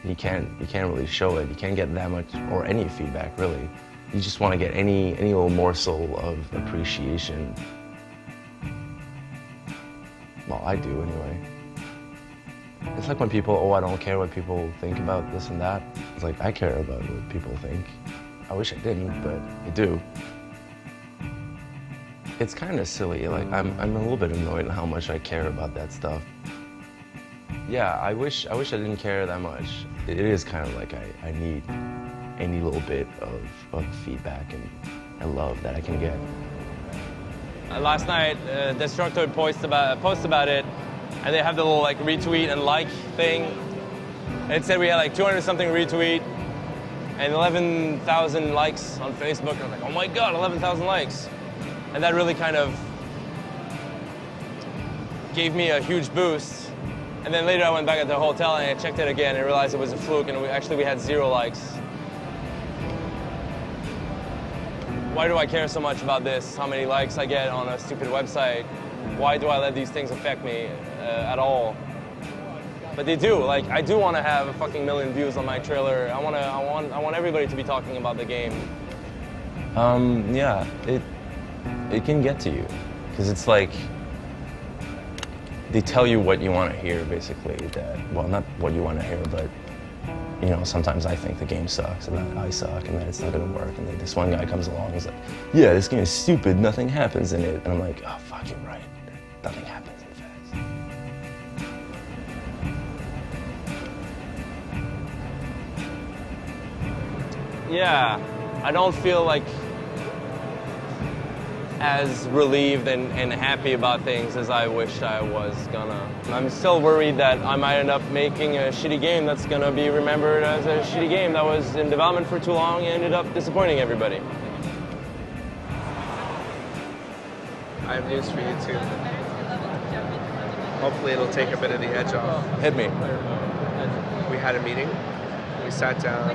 You can't really show it. You can't get that much or any feedback really. You just want to get any little morsel of appreciation. Well, I do anyway. It's like when people, oh, I don't care what people think about this and that. It's like, I care about what people think. I wish I didn't, but I do. It's kind of silly. Like, I'm a little bit annoyed at how much I care about that stuff. Yeah, I wish I didn't care that much. It is kind of like I need any little bit of feedback and love that I can get. Last night, Destructoid post about it, and they have the little like retweet and like thing. And it said we had like 200 something retweet and 11,000 likes on Facebook. And I was like, oh my god, 11,000 likes. And that really kind of gave me a huge boost. And then later I went back at the hotel and I checked it again and realized it was a fluke, and we had 0 likes. Why do I care so much about this? How many likes I get on a stupid website? Why do I let these things affect me at all? But they do. Like, I do want to have a fucking million views on my trailer. I want everybody to be talking about the game. Yeah, it can get to you, because it's like they tell you what you want to hear, basically. That, well, not what you want to hear, but you know, sometimes I think the game sucks and that I suck and that it's not going to work. And then this one guy comes along and is like, yeah, this game is stupid, nothing happens in it. And I'm like, oh, fuck, you're right. Nothing happens in Fez. Yeah, I don't feel like as relieved and happy about things as I wished I was gonna. I'm still worried that I might end up making a shitty game that's gonna be remembered as a shitty game that was in development for too long and ended up disappointing everybody. I have news for you too. Hopefully it'll take a bit of the edge off. Hit me. We had a meeting. We We sat down,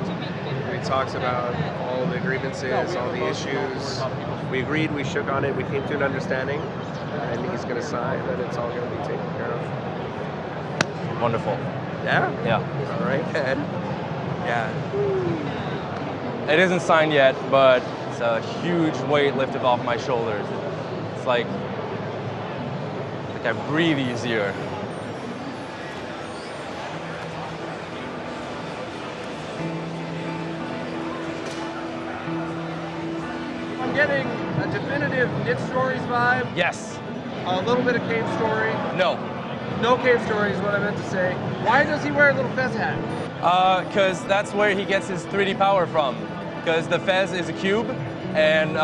we talked about all the grievances, all the issues. We agreed, we shook on it, we came to an understanding, and he's going to sign, and it's all going to be taken care of. Wonderful. Yeah? Yeah. All right, then. Yeah. It isn't signed yet, but it's a huge weight lifted off my shoulders. It's like I breathe easier. I'm getting a definitive Knit Stories vibe. Yes. A little bit of Cave Story. No. No Cave Story is what I meant to say. Why does he wear a little fez hat? Because that's where he gets his 3D power from. Because the fez is a cube, and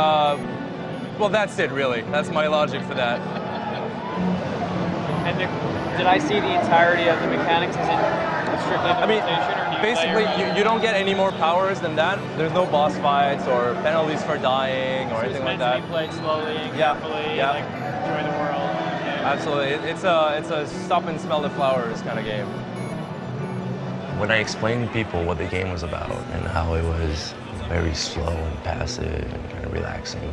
well, that's it really. That's my logic for that. And did I see the entirety of the mechanics? Is it strictly the rotation, or do you Basically, you don't get any more powers than that. There's no boss fights or penalties for dying or anything like that. It's meant to be played slowly and Yeah. carefully, Yeah. like enjoy the world. Yeah. Absolutely, it's a stop and smell the flowers kind of game. When I explained to people what the game was about and how it was very slow and passive and kind of relaxing,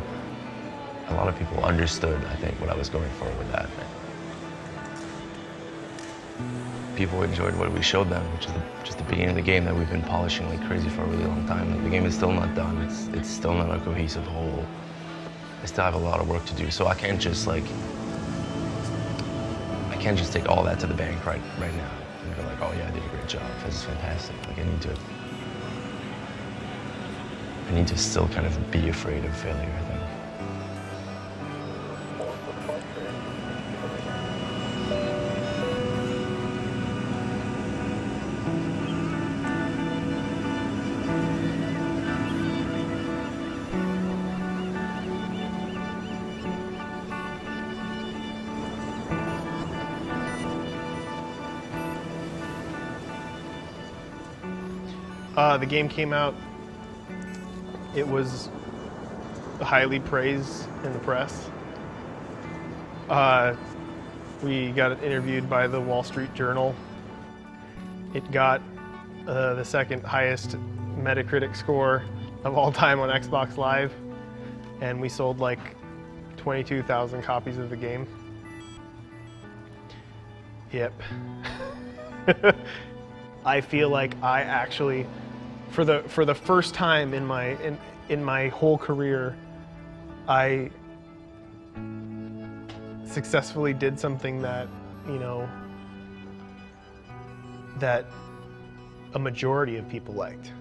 a lot of people understood, I think, what I was going for with that. People enjoyed what we showed them, which is just the beginning of the game that we've been polishing like crazy for a really long time. Like, the game is still not done. It's still not a cohesive whole. I still have a lot of work to do, so I can't just take all that to the bank right now and go like, oh yeah, I did a great job. This is fantastic. Like, I need to still kind of be afraid of failure, I think. The game came out. It was highly praised in the press. We got it interviewed by the Wall Street Journal. It got the second highest Metacritic score of all time on Xbox Live, and we sold like 22,000 copies of the game. Yep. I feel like I actually, for the first time in my whole career, I successfully did something that, that a majority of people liked.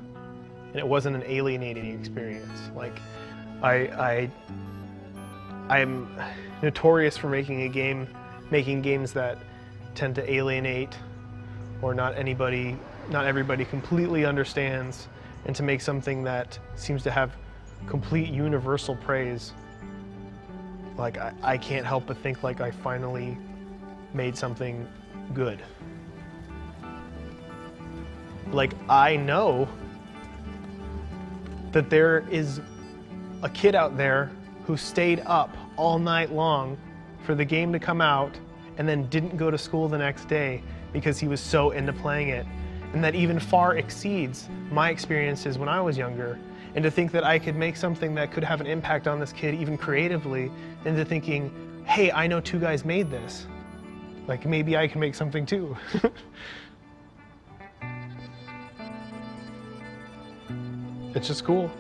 And it wasn't an alienating experience. Like, I'm notorious for making games that tend to alienate, or not everybody completely understands, and to make something that seems to have complete universal praise. Like, I can't help but think like I finally made something good. Like, I know that there is a kid out there who stayed up all night long for the game to come out and then didn't go to school the next day because he was so into playing it. And that even far exceeds my experiences when I was younger. And to think that I could make something that could have an impact on this kid even creatively, into thinking, hey, I know two guys made this. Like, maybe I can make something too. It's just cool.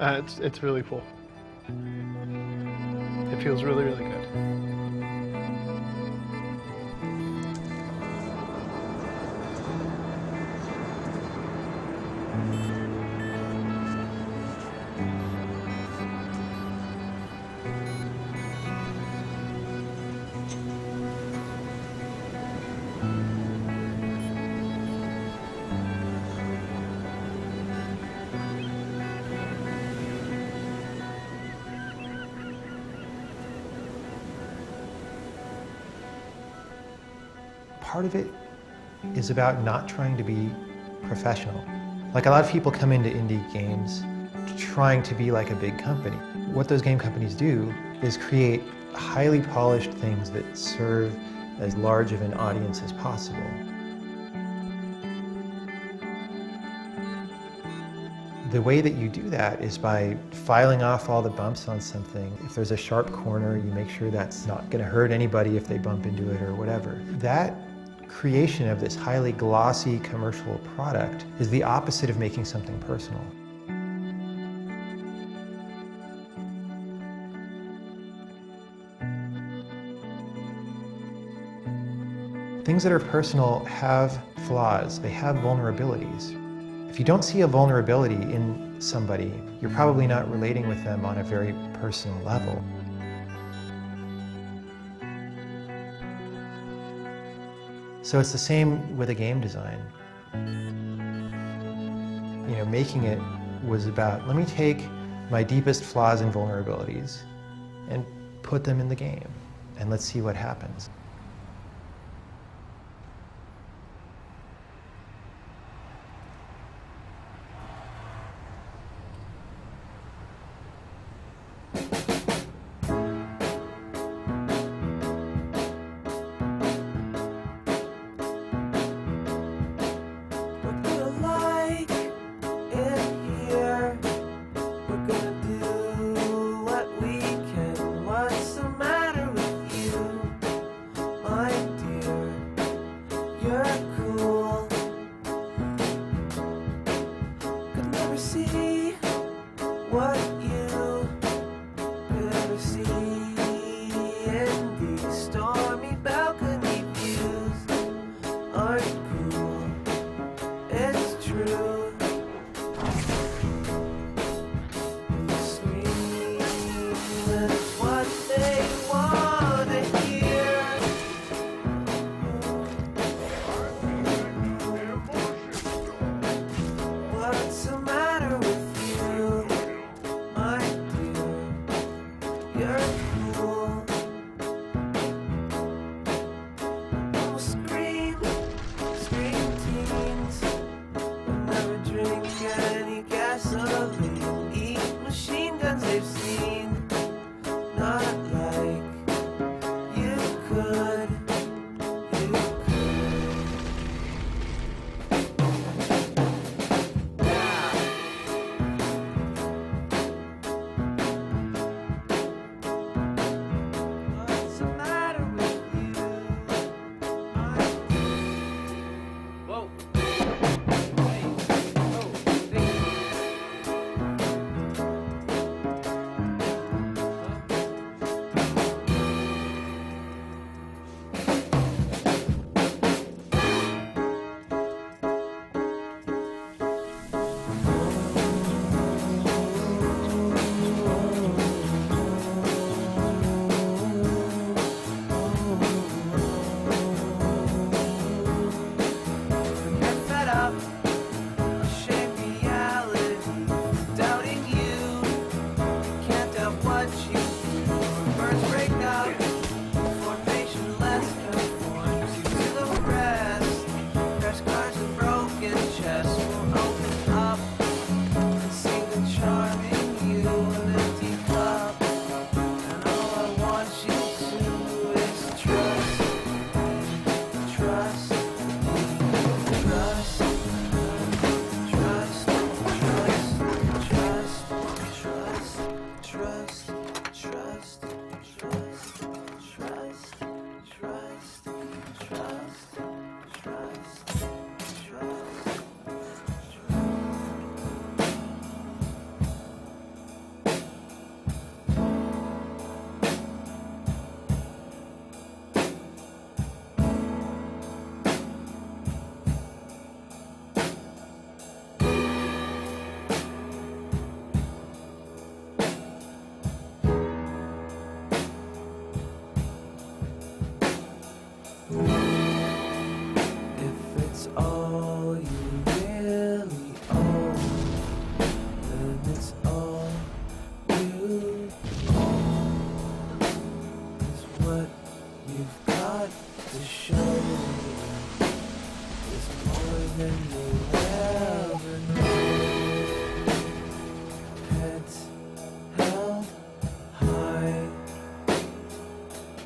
It's really cool. It feels really, really good. Part of it is about not trying to be professional. Like, a lot of people come into indie games trying to be like a big company. What those game companies do is create highly polished things that serve as large of an audience as possible. The way that you do that is by filing off all the bumps on something. If there's a sharp corner, you make sure that's not going to hurt anybody if they bump into it or whatever. That creation of this highly glossy commercial product is the opposite of making something personal. Things that are personal have flaws, they have vulnerabilities. If you don't see a vulnerability in somebody, you're probably not relating with them on a very personal level. So it's the same with a game design. You know, making it was about, let me take my deepest flaws and vulnerabilities and put them in the game, and let's see what happens.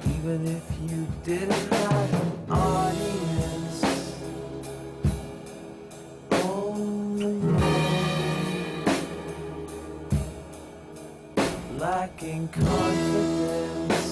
Even if you didn't have lacking confidence.